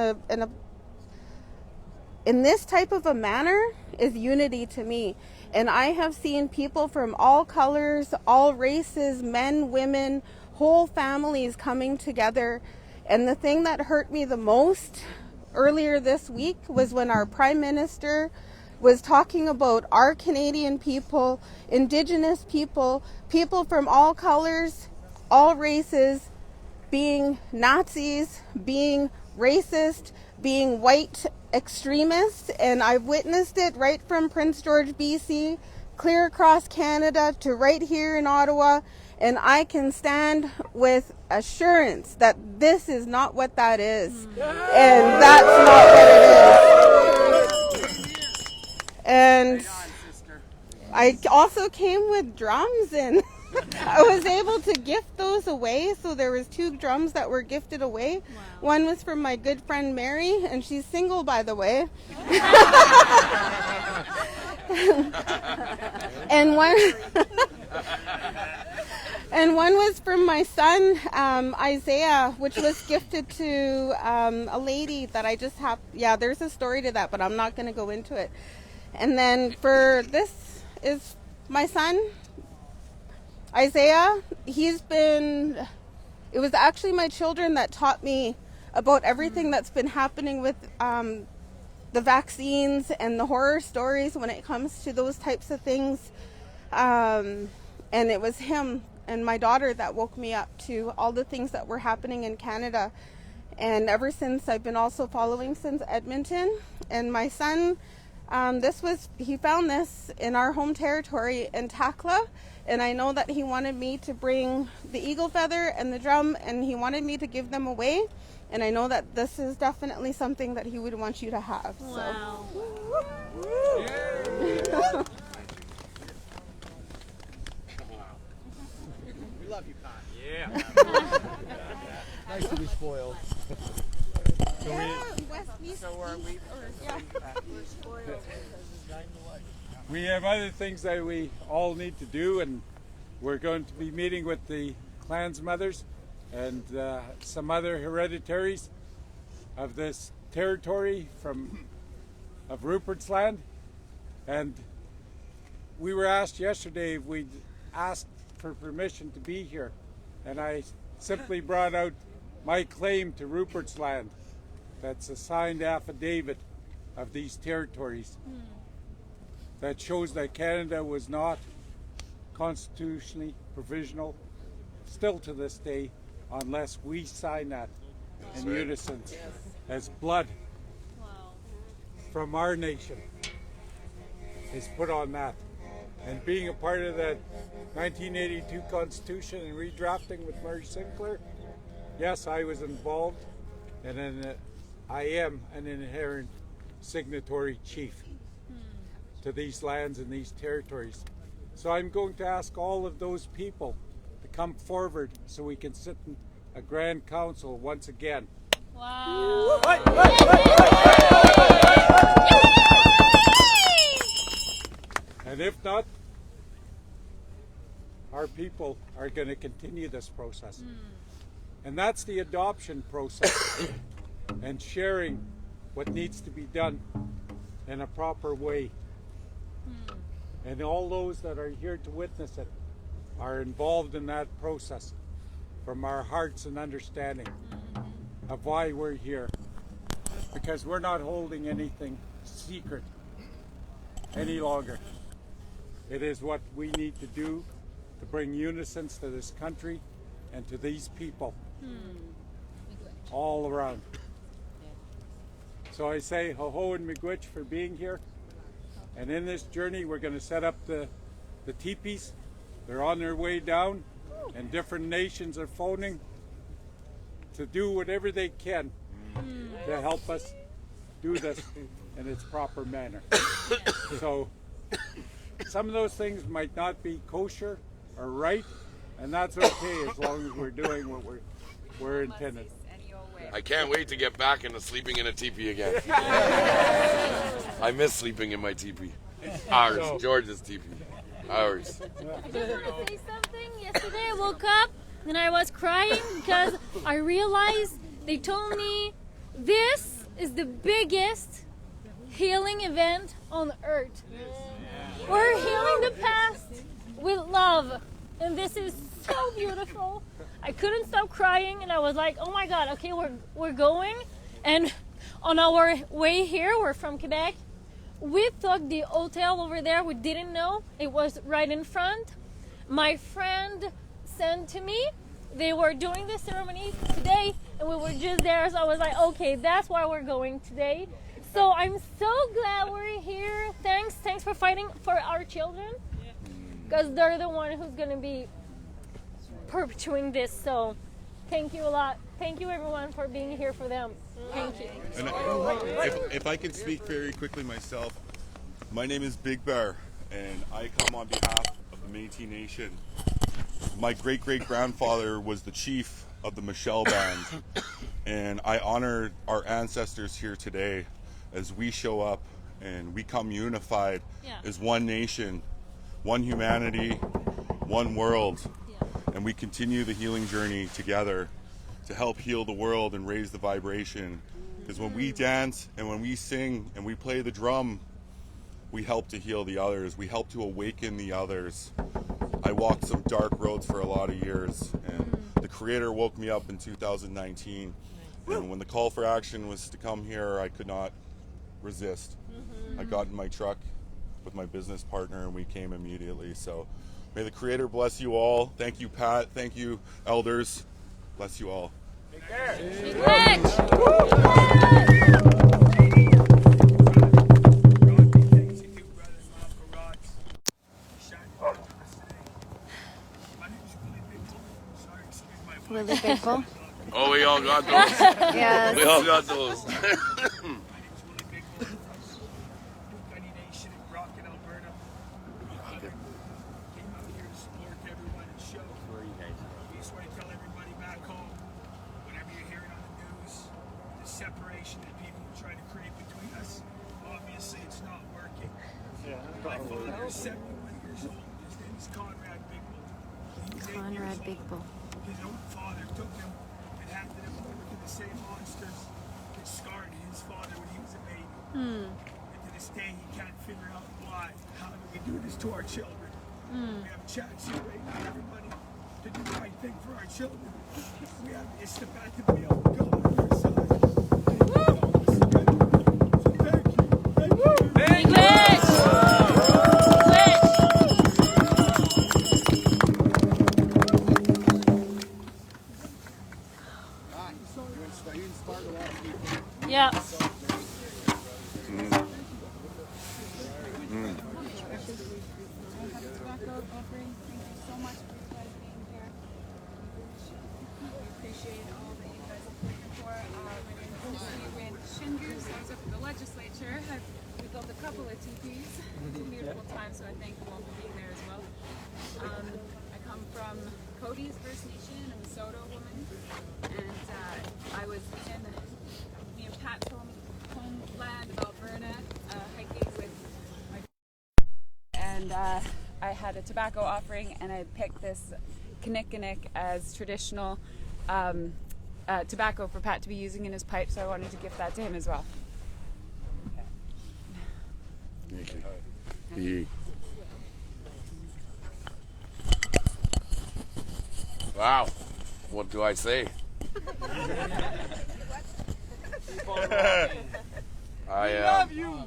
this type of a manner, is unity to me. And I have seen people from all colors, all races, men, women, whole families coming together. And the thing that hurt me the most earlier this week was when our Prime Minister was talking about our Canadian people, Indigenous people, people from all colors, all races, being Nazis, being racist, being white extremists. And I've witnessed it right from Prince George, BC, clear across Canada to right here in Ottawa. And I can stand with assurance that this is not what that is. And that's not what it is. And I also came with drums, and I was able to gift those away. So there was 2 drums that were gifted away. Wow. One was from my good friend Mary, and she's single, by the way. And one was from my son, Isaiah, which was gifted to a lady that I just have. Yeah, there's a story to that, but I'm not going to go into it. And then for this is my son, Isaiah. It was actually my children that taught me about everything that's been happening with the vaccines and the horror stories when it comes to those types of things. And it was him and my daughter that woke me up to all the things that were happening in Canada. And ever since, I've been also following since Edmonton. And my son, he found this in our home territory in Takla, and I know that he wanted me to bring the eagle feather and the drum, and he wanted me to give them away, and I know that this is definitely something that he would want you to have. Wow. So. We love you, Pat. Yeah. Nice to be spoiled. We have other things that we all need to do, and we're going to be meeting with the clans mothers and some other hereditaries of this territory of Rupert's Land. And we were asked yesterday if we'd asked for permission to be here, and I simply brought out my claim to Rupert's Land. That's a signed affidavit of these territories that shows that Canada was not constitutionally provisional, still to this day, unless we sign that in unison as blood from our nation is put on that. And being a part of that 1982 Constitution and redrafting with Murray Sinclair, yes, I was involved, and then I am an inherent signatory chief to these lands and these territories. So I'm going to ask all of those people to come forward so we can sit and a grand council once again. Wow. And if not, our people are going to continue this process. And that's the adoption process and sharing what needs to be done in a proper way. And all those that are here to witness it are involved in that process from our hearts and understanding of why we're here. Because we're not holding anything secret any longer. It is what we need to do to bring unison to this country and to these people all around. So I say ho-ho and miigwech for being here. And in this journey, we're going to set up the teepees. They're on their way down, and different nations are phoning to do whatever they can to help us do this in its proper manner. So some of those things might not be kosher or right, and that's okay as long as we're doing what we're intended. I can't wait to get back into sleeping in a teepee again. I miss sleeping in my teepee. Ours, George's teepee. Ours. I just want to say something. Yesterday I woke up and I was crying because I realized they told me this is the biggest healing event on earth. We're healing the past with love, and this is so beautiful. I couldn't stop crying, and I was like, oh my God, okay, we're going. And on our way here, we're from Quebec, we took the hotel over there. We didn't know it was right in front. My friend sent to me, they were doing the ceremony today, and we were just there, so I was like, okay, that's why we're going today. So I'm so glad we're here. Thanks for fighting for our children, because they're the one who's gonna be perpetuating this. So thank you a lot. Thank you everyone for being here for them. Thank you. And if I can speak very quickly myself, my name is Big Bear, and I come on behalf of the Métis Nation. My great-great-grandfather was the chief of the Michelle Band, and I honor our ancestors here today as we show up and we come unified as one nation, one humanity, one world, and we continue the healing journey together to help heal the world and raise the vibration. Because when we dance and when we sing and we play the drum, we help to heal the others. We help to awaken the others. I walked some dark roads for a lot of years, and the Creator woke me up in 2019. And when the call for action was to come here, I could not resist. I got in my truck with my business partner and we came immediately. So may the Creator bless you all. Thank you, Pat. Thank you, elders. Bless you all. Willie Bigbull. Oh, we all got those. Yes. We all got those. Separation that people try to create between us. Obviously, it's not working. My father is 71 years old. His name is Conrad Bigbull. Conrad Bigbull. His own father took him and handed him over to the same monsters that scarred his father when he was a baby. And to this day, he can't figure out why. How do we do this to our children? We have a chance here right now, everybody, to do the right thing for our children. We have to step back and be able to go on their side. Yeah. The legislature, we built a couple of teepees. It's a beautiful time, so I thank you all for being there as well. I come from Cody's First Nation, a Minnesota woman, and I was in me and Pat's homeland of Alberta, hiking with my and I had a tobacco offering, and I picked this kinnikinnick as traditional tobacco for Pat to be using in his pipe, so I wanted to gift that to him as well. Wow, what do I say? I love you.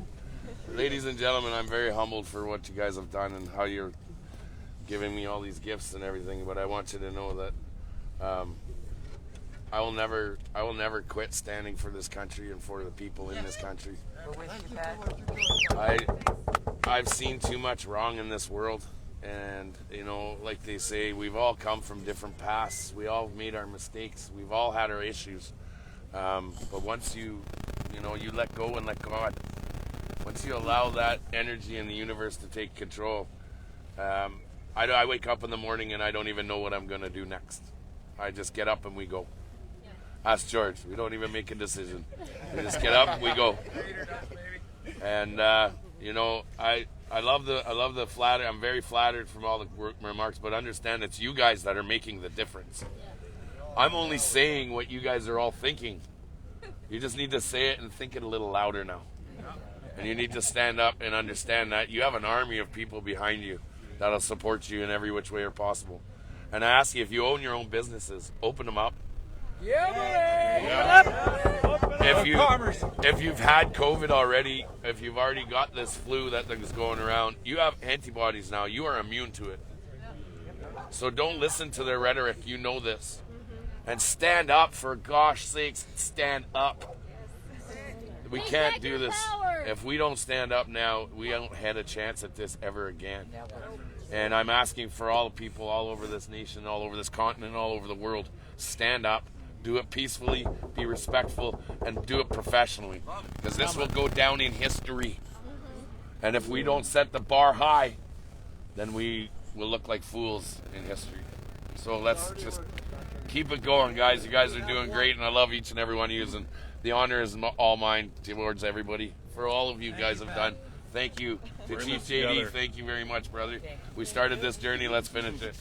Ladies and gentlemen, I'm very humbled for what you guys have done and how you're giving me all these gifts and everything, but I want you to know that I will never quit standing for this country and for the people in this country. I've seen too much wrong in this world, and you know, like they say, we've all come from different paths. We all made our mistakes. We've all had our issues. But once you let go and let God, once you allow that energy in the universe to take control, I wake up in the morning and I don't even know what I'm going to do next. I just get up and we go. Ask George. We don't even make a decision. We just get up and we go. And you know, I love the flatter. I'm very flattered from all the remarks, but understand it's you guys that are making the difference. I'm only saying what you guys are all thinking. You just need to say it and think it a little louder now. And you need to stand up and understand that you have an army of people behind you that'll support you in every which way possible. And I ask you, if you own your own businesses, open them up. If you've had COVID already, if you've already got this flu that thing's going around, you have antibodies now. You are immune to it. So don't listen to their rhetoric. You know this. And stand up, for gosh sakes, stand up. We can't do this. If we don't stand up now, we don't have a chance at this ever again. And I'm asking for all the people all over this nation, all over this continent, all over the world, stand up, do it peacefully, be respectful, and do it professionally. Because this will go down in history. And if we don't set the bar high, then we will look like fools in history. So let's just keep it going, guys. You guys are doing great, and I love each and every one of you. And the honor is all mine towards everybody. For all of you guys have done. Thank you to Chief JD. Thank you very much, brother. We started this journey. Let's finish it.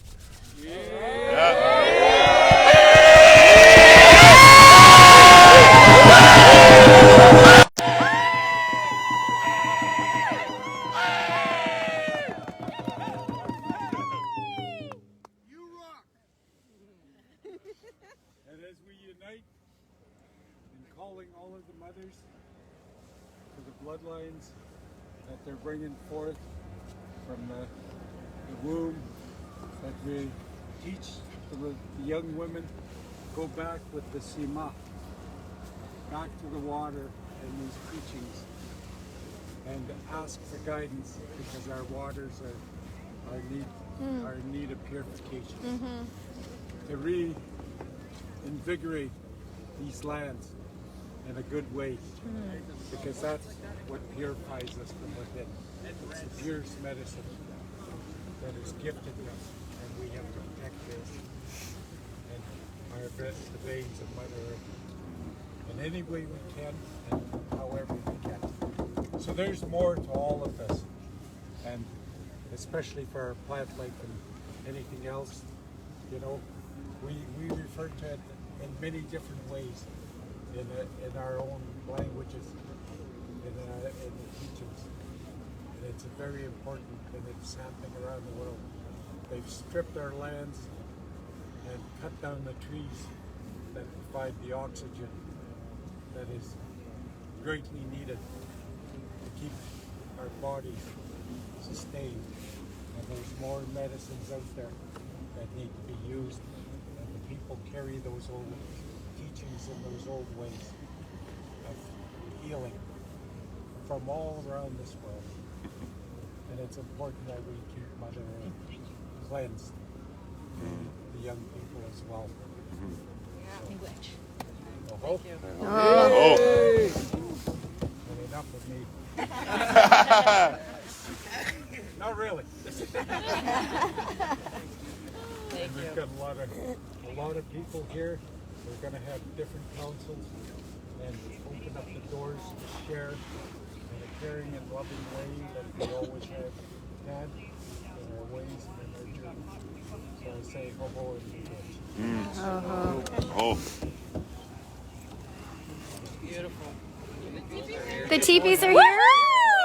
And as we unite in calling all of the mothers to the bloodlines that they're bringing forth from the womb, that we teach the young women, go back with the Sima, back to the water and these preachings, and ask for guidance, because our waters are in need of purification. To reinvigorate these lands in a good way, because that's what purifies us from within. It's the purest medicine that is gifted us, and we have to protect this and the veins of Mother Earth in any way we can and however we can. So there's more to all of this, and especially for our plant life and anything else, you know, we refer to it in many different ways in our own languages, in the teachings. And it's very important, and it's happening around the world. They've stripped our lands and cut down the trees that provide the oxygen that is greatly needed to keep our bodies sustained. And there's more medicines out there that need to be used, and the people carry those old teachings and those old ways of healing from all around this world. And it's important that we keep Mother Earth cleansed, the young people as well. English. Oh. Oh. And enough of me. Not really. We've got a lot of people here. We're going to have different councils and open up the doors to share in a caring and loving way that we always have had in our ways and our journeys. So I say hobo and be good. Oh. Beautiful. The teepees are here.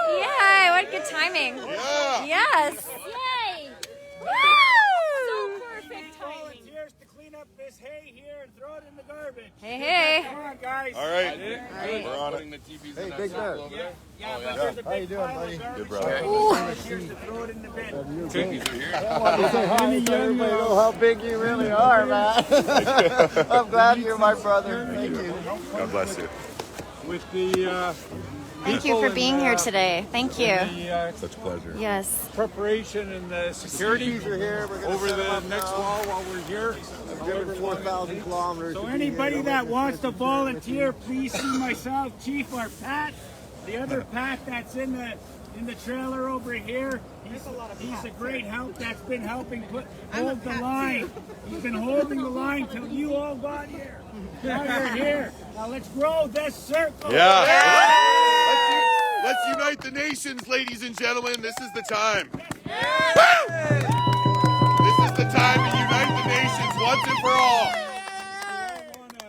Yay! What good timing. Yeah. Yes. Yay! Woo! So perfect timing. Volunteers to clean up this hay here and throw it in the garbage. Hey, hey. Come on, guys. All right. We're on it. Hey, Big Bear. Yeah, but there's a How you big doing, pile buddy? of garbage. Good, brother. Volunteers to throw it in the bin. Teepees are here. I wanted to say hi so everybody know how big you really are, man. I'm glad you're my brother. Thank you. God bless you. With the Thank you for being here today. Thank you. Such a pleasure. Yes. preparation and the security Teepees are here. We're gonna over set 'em the up next now. wall while we're here. Over 4,000 kilometers. So to be anybody here. that wants to volunteer, please see myself, Chief, or Pat. The other Pat that's in the trailer over here. He's a great help that's been helping hold the line. He's been holding the line till you all got here. Now you're here. Now let's grow this circle. Yeah. Let's unite the nations, ladies and gentlemen. This is the time. Woo! This is the time to unite the nations once and for all. You want to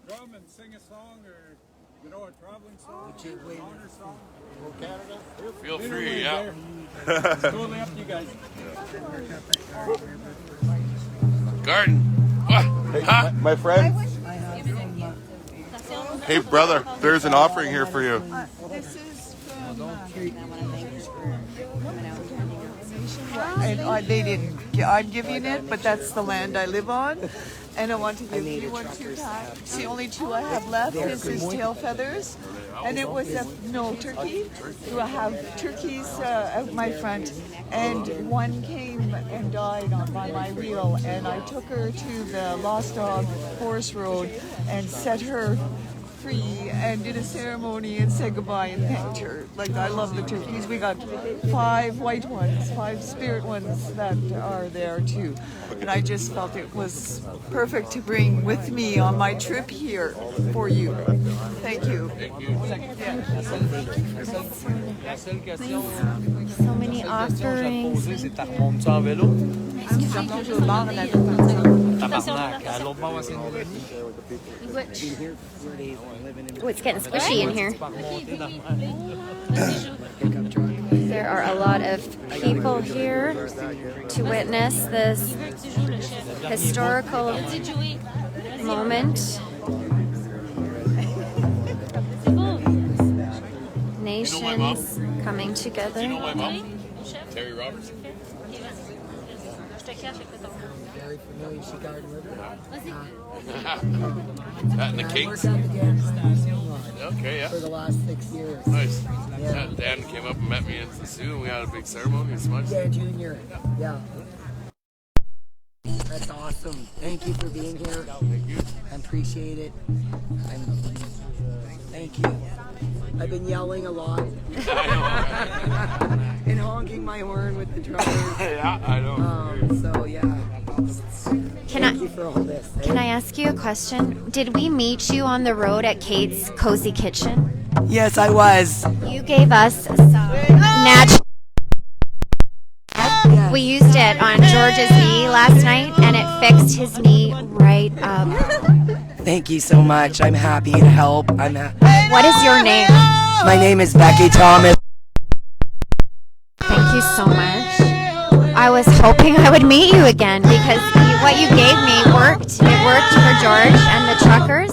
drum and sing a song, or a traveling song, or an honor song? Canada? Feel free, yeah. It's totally up to you guys. Garden. What? Huh? My friend. Hey, brother, there's an offering here for you. This is from and they didn't. I'm giving it, but that's the land I live on, and I want to give you one too. It's the only two I have left. This is tail feathers, and it was no turkey. I have turkeys out my front, and one came and died by my wheel, and I took her to the Lost Dog Forest Road and set her free and did a ceremony and said goodbye and thanked her. Like, I love the turkeys. We got 5 white ones, 5 spirit ones that are there too. And I just felt it was perfect to bring with me on my trip here for you. Thank you. So many offerings. Oh, it's getting squishy in here. There are a lot of people here to witness this historical moment. Nations coming together. You know my mom? Terry Robertson. Very familiar. She garden with That and the cakes. Okay, yeah. For the last 6 years. Nice. Yeah. Yeah, Dan came up and met me in the zoo, and we had a big ceremony and smudge. Yeah, Junior. Yeah. That's awesome. Thank you for being here. Thank you. I appreciate it. Thank you. I've been yelling a lot. And honking my horn with the drummers. Yeah, I know. So, yeah. Thank you for all this. Can I ask you a question? Did we meet you on the road at Kate's Cozy Kitchen? Yes, I was. You gave us some natural. We used it on George's knee last night, and it fixed his knee right up. Thank you so much. I'm happy to help. What is your name? My name is Becky Thomas. Thank you so much. I was hoping I would meet you again because what you gave me worked. It worked for George and the truckers.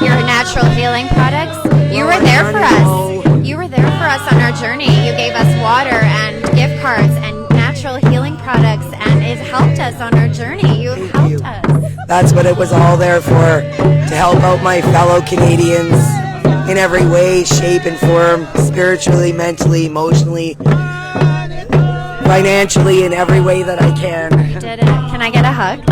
Your natural healing products. You were there for us. You were there for us on our journey. You gave us water and gift cards and natural healing products, and it helped us on our journey. You helped us. That's what it was all there for, to help out my fellow Canadians in every way, shape, and form, spiritually, mentally, emotionally, financially, in every way that I can. You did it. Can I get a hug?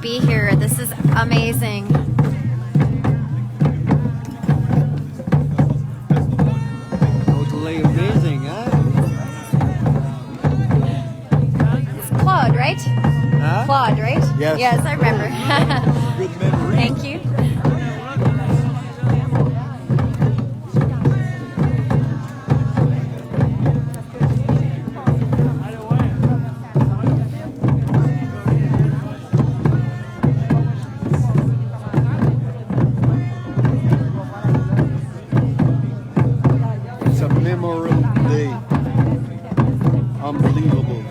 be here. This is amazing. Totally amazing, huh? It's Claude, right? Huh? Claude, right? Yes. Yes, I remember. Good memory. Thank you. It's a memorable day. Unbelievable.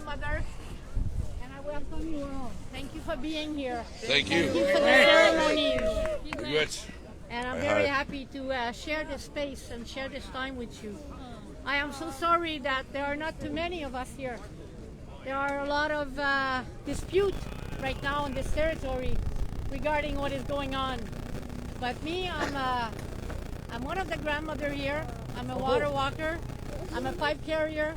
grandmother, and I welcome you all. Thank you for being here. Thank you. Thank you for the ceremonies. Very good. And I'm Hi, very hi. happy to share this space and share this time with you. I am so sorry that there are not too many of us here. There are a lot of dispute right now in this territory regarding what is going on. But me, I'm one of the grandmother here. I'm a water walker. I'm a pipe carrier.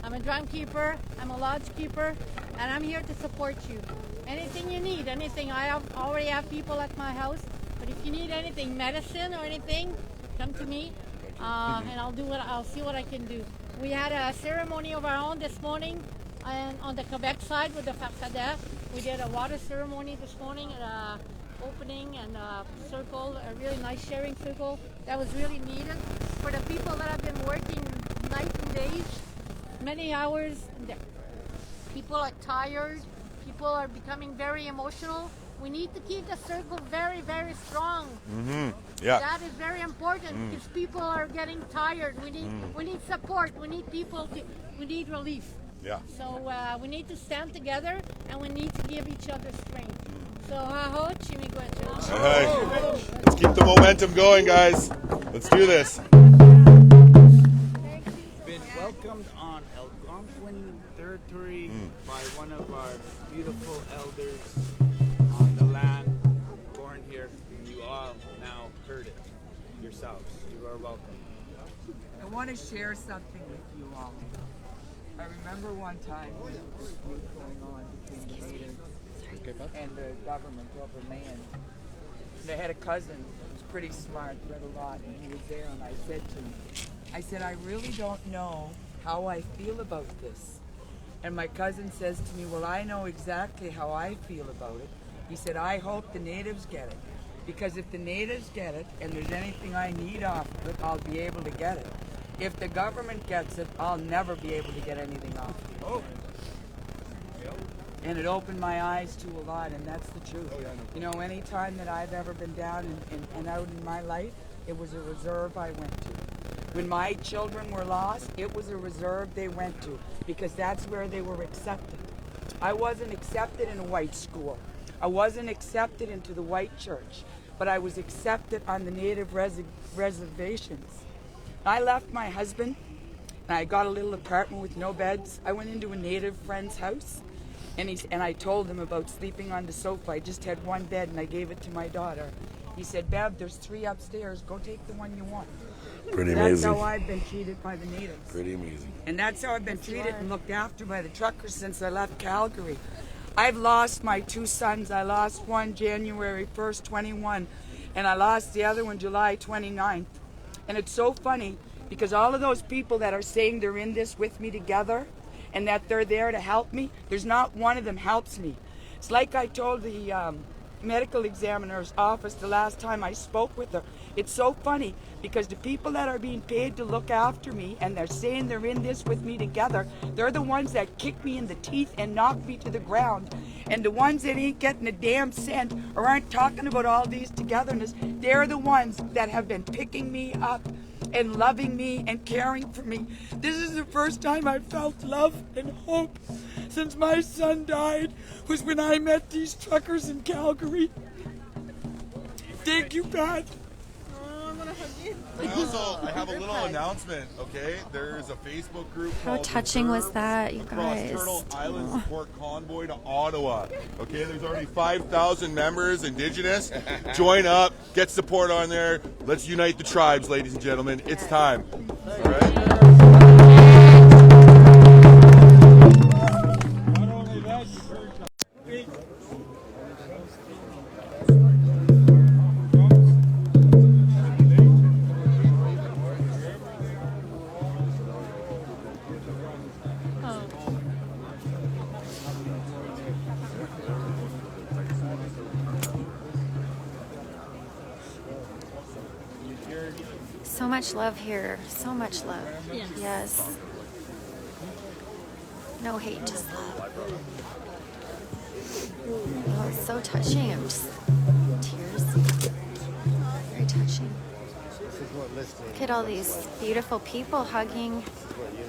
I'm a drum keeper. I'm a lodge keeper, and I'm here to support you. Anything you need, anything. Already have people at my house. But if you need anything, medicine or anything, come to me, and I'll see what I can do. We had a ceremony of our own this morning, and on the Quebec side with the Farfada, we did a water ceremony this morning at a opening and a circle, a really nice sharing circle that was really needed for the people that have been working night and days, many hours. People are tired. People are becoming very emotional. We need to keep the circle very, very strong. Mm-hmm. Yeah. That is very important because people are getting tired. We need support. We need people. We need relief. Yeah. So we need to stand together and we need to give each other strength. So haho, chimigwecho. All right. Let's keep the momentum going, guys. Let's do this. Been welcomed on Algonquin territory by one of our beautiful elders on the land, born here. You all now heard it yourselves. You are welcome. I want to share something with you all. I remember one time when there was a dispute going on between the natives and the government over land. And I had a cousin who was pretty smart, read a lot, and he was there, and I said to him, I really don't know how I feel about this. And my cousin says to me, well, I know exactly how I feel about it. He said, I hope the natives get it. Because if the natives get it, and there's anything I need off of it, I'll be able to get it. If the government gets it, I'll never be able to get anything off of it. Oh. And it opened my eyes to a lot, and that's the truth. You know, any time that I've ever been down and out in my life, it was a reserve I went to. When my children were lost, it was a reserve they went to, because that's where they were accepted. I wasn't accepted in a white school. I wasn't accepted into the white church, but I was accepted on the native reservations. I left my husband, and I got a little apartment with no beds. I went into a native friend's house, and I told him about sleeping on the sofa. I just had one bed, and I gave it to my daughter. He said, Bev, there's 3 upstairs. Go take the one you want. Pretty That's amazing. how I've been treated by the natives. Pretty amazing. And that's how I've been treated and looked after by the truckers since I left Calgary. I've lost my 2 sons. I lost one January 1st, 21, and I lost the other one July 29th. And it's so funny because all of those people that are saying they're in this with me together and that they're there to help me, there's not one of them helps me. It's like I told the medical examiner's office the last time I spoke with her. It's so funny because the people that are being paid to look after me and they're saying they're in this with me together, they're the ones that kick me in the teeth and knock me to the ground. And the ones that ain't getting a damn cent or aren't talking about all these togetherness, they're the ones that have been picking me up and loving me and caring for me. This is the first time I felt love and hope since my son died, was when I met these truckers in Calgary. Thank you, Pat. I have a little announcement, okay? There's a Facebook group How called touching was Reserve that, you Across guys? Turtle Island Support Convoy to Ottawa. Okay, there's already 5,000 members, Indigenous. Join up, get support on there. Let's unite the tribes, ladies and gentlemen. It's time. All right? So much love here. So much love. Yes. Yes. No hate, just love. Oh, it's so touching. I'm just tears. Very touching. Look at all these beautiful people hugging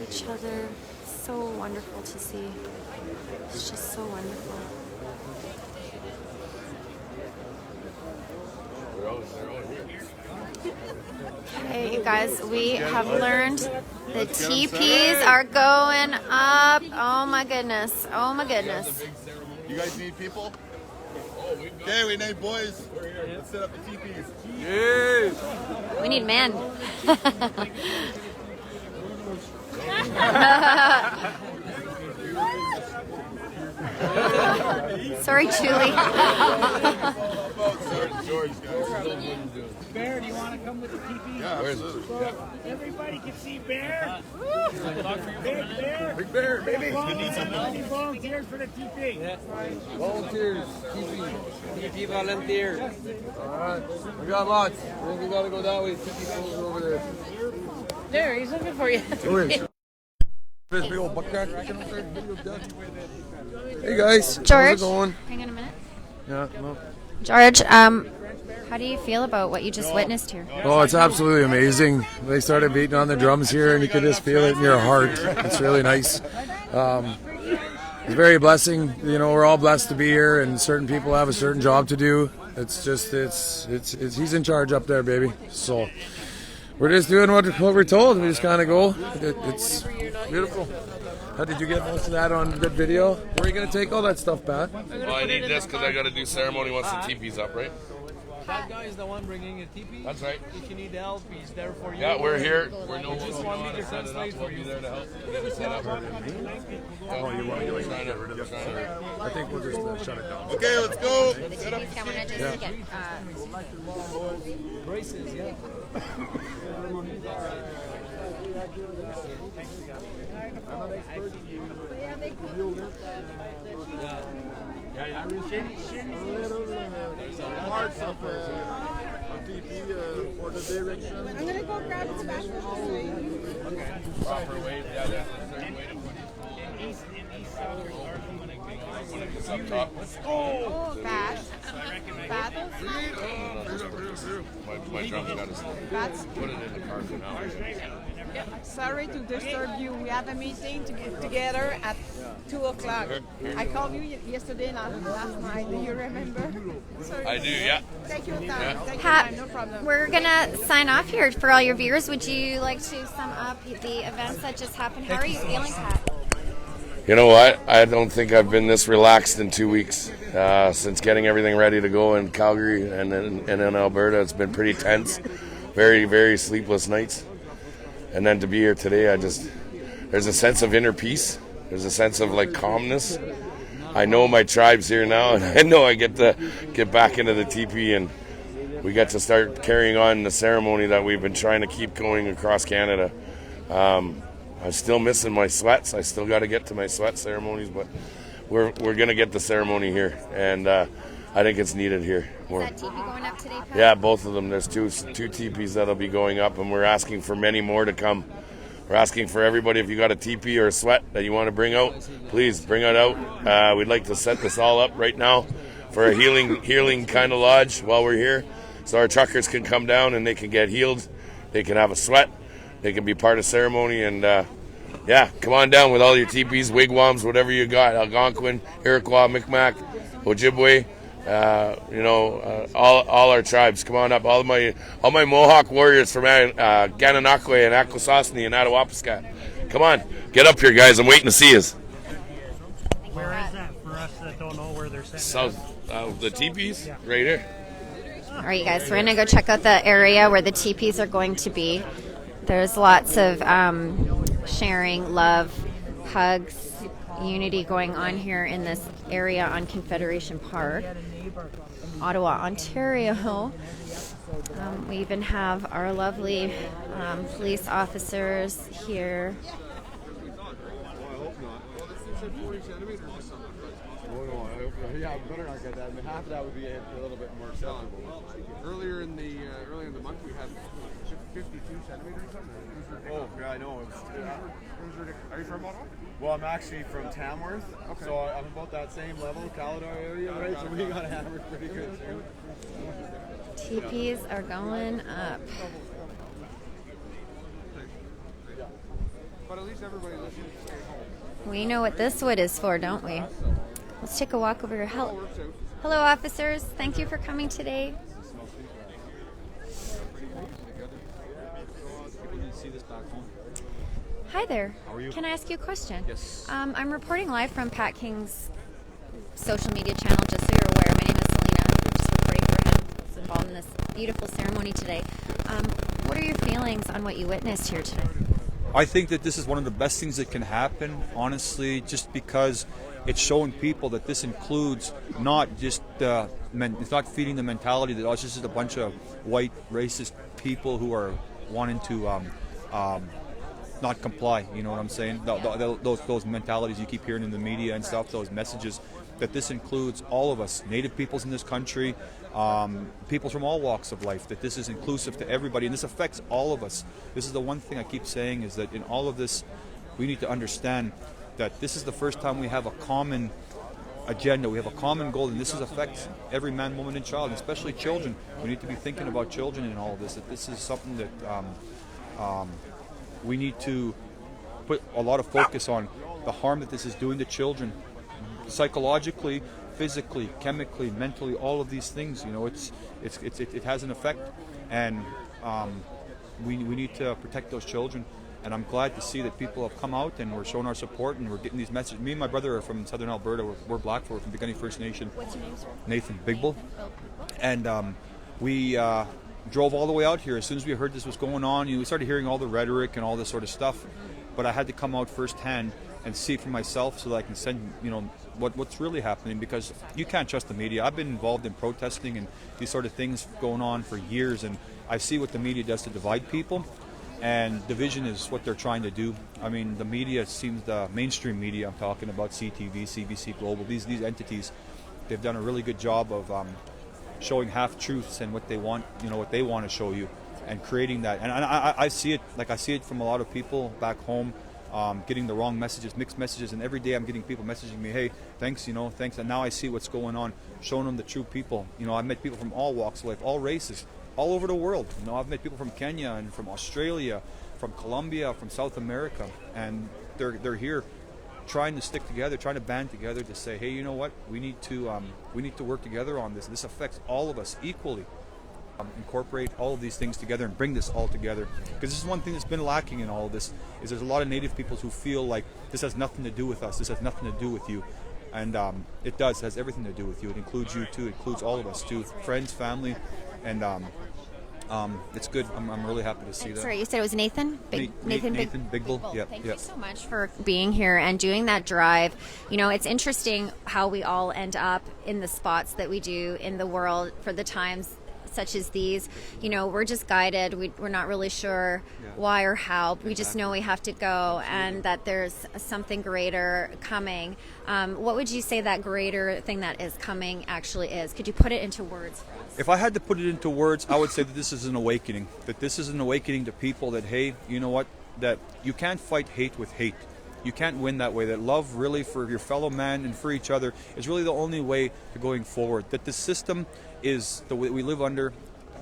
each other. so wonderful to see. It's just so wonderful. Okay, you guys, we have learned the teepees are going up. Oh my goodness. Oh my goodness. You guys need people? Okay, we need boys. Let's set up the teepees. Yeah. We need men. Sorry, Julie. Bear, do you want to come with the teepee? Yeah, absolutely. Everybody can see Bear. Big Bear. Big Bear, baby. Any volunteers for the teepee? Volunteers, TP volunteers. All right, we got lots. I think we got to go that way. TP over there. There, he's looking for you. This big old buckjack. Hey guys, George, how's it going? hang on a minute. Yeah, no. George, how do you feel about what you just witnessed here? Oh, it's absolutely amazing. They started beating on the drums here, and you could just feel it in your heart. It's really nice. It's very blessing. You know, we're all blessed to be here, and certain people have a certain job to do. It's just, it's he's in charge up there, baby. So we're just doing what we're told. We just kind of go. It's beautiful. How did you get most of that on good video? Where are you going to take all that stuff, Pat? Well, I need this because I got to do ceremony once the teepee's up, right? That guy is the one bringing a teepee. That's right. If you need help, he's there for you. Yeah, we're here. We You just want me to translate for you. there to help get it set up. Oh, you want to get rid of the phone? I think we'll just shut it down. Okay, let's go. The teepees coming in just to get... Braces, yeah. Parts of TP for the direction. I'm gonna go grab the bathroom. Proper weight, yeah, that's a certain way to put it. Oh, bad. Bad. My drum's got to put it in the car for now. Sorry to disturb you. We have a meeting to get together at 2 o'clock. I called you yesterday, not last night. Do you remember? Sorry. I do, yeah. Take your time. Yeah. Take your Pat, time. No problem. we're going to sign off here for all your viewers. Would you like to sum up the events that just happened? How are you feeling, Pat? You know what? I don't think I've been this relaxed in 2 weeks since getting everything ready to go in Calgary and in Alberta. It's been pretty tense, very, very sleepless nights. And then to be here today, there's a sense of inner peace. There's a sense of like calmness. I know my tribe's here now, and I know I get to get back into the teepee, and we get to start carrying on the ceremony that we've been trying to keep going across Canada. I'm still missing my sweats. I still got to get to my sweat ceremonies, but we're going to get the ceremony here, and I think it's needed here. Is that teepee going up today, Pat? Yeah, both of them. There's two teepees that'll be going up, and we're asking for many more to come. We're asking for everybody, if you got a teepee or a sweat that you want to bring out, please bring it out. We'd like to set this all up right now for a healing kind of lodge while we're here, so our truckers can come down and they can get healed. They can have a sweat. They can be part of ceremony, and yeah, come on down with all your teepees, wigwams, whatever you got. Algonquin, Iroquois, Micmac, Ojibwe. All our tribes. Come on up. All my Mohawk warriors from Gananoque and Akwesasne and Attawapiskat. Come on, get up here, guys. I'm waiting to see you. Where is that for us that don't know where they're sitting? South, the teepees, right here. All right, you guys, we're going to go check out the area where the teepees are going to be. There's lots of sharing, love, hugs, unity going on here in this area on Confederation Park, Ottawa, Ontario. We even have our lovely police officers here. Yeah, I better not get that. I mean, half of that would be a little bit more acceptable. Earlier in the month, we had 52 centimeters or something. Oh, yeah, I know. It was ridiculous. Are you from Ottawa? Well, I'm actually from Tamworth, okay. So I'm about that same level, Caledar area, right? So we got hammered pretty good too. Teepees are going up. But at least everybody listens to stay home. We know what this wood is for, don't we? Let's take a walk over here. Hello, officers. Thank you for coming today. Hi there. How are you? Can I ask you a question? Yes. I'm reporting live from Pat King's social media channel, just so you're aware. My name is Selena. I'm just reporting for him. He's involved in this beautiful ceremony today. What are your feelings on what you witnessed here today? I think that this is one of the best things that can happen, honestly, just because it's showing people that this includes not just it's not feeding the mentality that it's just a bunch of white racist people who are wanting to not comply. You know what I'm saying? Those mentalities you keep hearing in the media and stuff, those messages. That this includes all of us, Native peoples in this country, people from all walks of life, that this is inclusive to everybody, and this affects all of us. This is the one thing I keep saying, is that in all of this, we need to understand that this is the first time we have a common agenda, we have a common goal, and this affects every man, woman, and child, and especially children. We need to be thinking about children in all of this, that this is something that we need to put a lot of focus on, the harm that this is doing to children, psychologically, physically, chemically, mentally, all of these things. You know, it has an effect, and we need to protect those children. And I'm glad to see that people have come out and we're showing our support and we're getting these messages. Me and my brother are from Southern Alberta. We're Blackfoot, from Beginning First Nation. What's your name, sir? Nathan Bigbull. And we drove all the way out here as soon as we heard this was going on. You know, we started hearing all the rhetoric and all this sort of stuff, but I had to come out firsthand and see it for myself so that I can send, you know, what's really happening, because you can't trust the media. I've been involved in protesting and these sort of things going on for years, and I see what the media does to divide people, and division is what they're trying to do. I mean, the media seems, the mainstream media I'm talking about, CTV, CBC Global, these entities, they've done a really good job of showing half-truths and what they want, you know, what they want to show you, and creating that. And I see it, like I see it from a lot of people back home, getting the wrong messages, mixed messages, and every day I'm getting people messaging me, hey, thanks, you know, thanks, and now I see what's going on, showing them the true people. You know, I've met people from all walks of life, all races, all over the world. You know, I've met people from Kenya and from Australia, from Colombia, from South America, and they're here trying to stick together, trying to band together to say, hey, you know what, we need to work together on this. This affects all of us equally. Incorporate all of these things together and bring this all together, because this is one thing that's been lacking in all of this, is there's a lot of Native peoples who feel like this has nothing to do with us, this has nothing to do with you, and it does, it has everything to do with you. It includes you too, it includes all of us too, friends, family, and it's good. I'm really happy to see that. Sorry, you said it was Nathan? Nathan Bigbull. Yep, Thank yep. you so much for being here and doing that drive. You know, it's interesting how we all end up in the spots that we do in the world for the times such as these. You know, we're just guided. We're not really sure why or how. We just know we have to go, and that there's something greater coming. What would you say that greater thing that is coming actually is? Could you put it into words for us? If I had to put it into words, I would say that this is an awakening. That this is an awakening to people that, hey, you know what? That you can't fight hate with hate. You can't win that way. That love really for your fellow man and for each other is really the only way to going forward. That the system is the way we live under,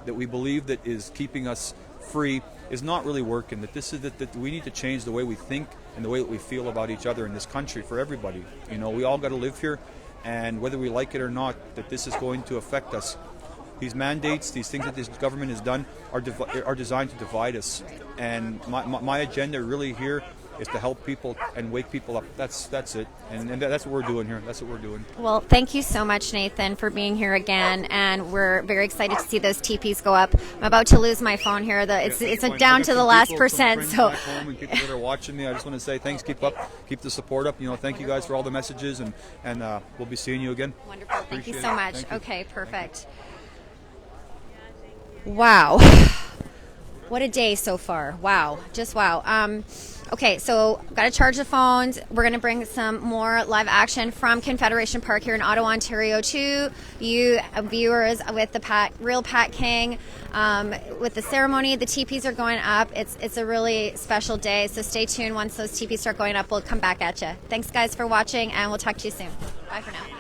that we believe that is keeping us free, is not really working. That this is that we need to change the way we think and the way that we feel about each other in this country for everybody. You know, we all got to live here, and whether we like it or not, that this is going to affect us. These mandates, these things that this government has done are designed to divide us. And my agenda really here is to help people and wake people up. That's it, and that's what we're doing here. That's what we're doing. Well, thank you so much, Nathan, for being here again, and we're very excited to see those teepees go up. I'm about to lose my phone here. It's down to the last percent. So, back home and people that are watching me, I just want to say thanks. Keep the support up. You know, thank you guys for all the messages, and we'll be seeing you again. Wonderful. Thank you so it. much. Thank you. Okay, perfect. Wow. What a day so far. Wow. Just wow. Okay, so got to charge the phones. We're going to bring some more live action from Confederation Park here in Ottawa, Ontario to you viewers with the real Pat King. With the ceremony, the teepees are going up. It's a really special day, so stay tuned. Once those teepees start going up, we'll come back at you. Thanks, guys, for watching, and we'll talk to you soon. Bye for now.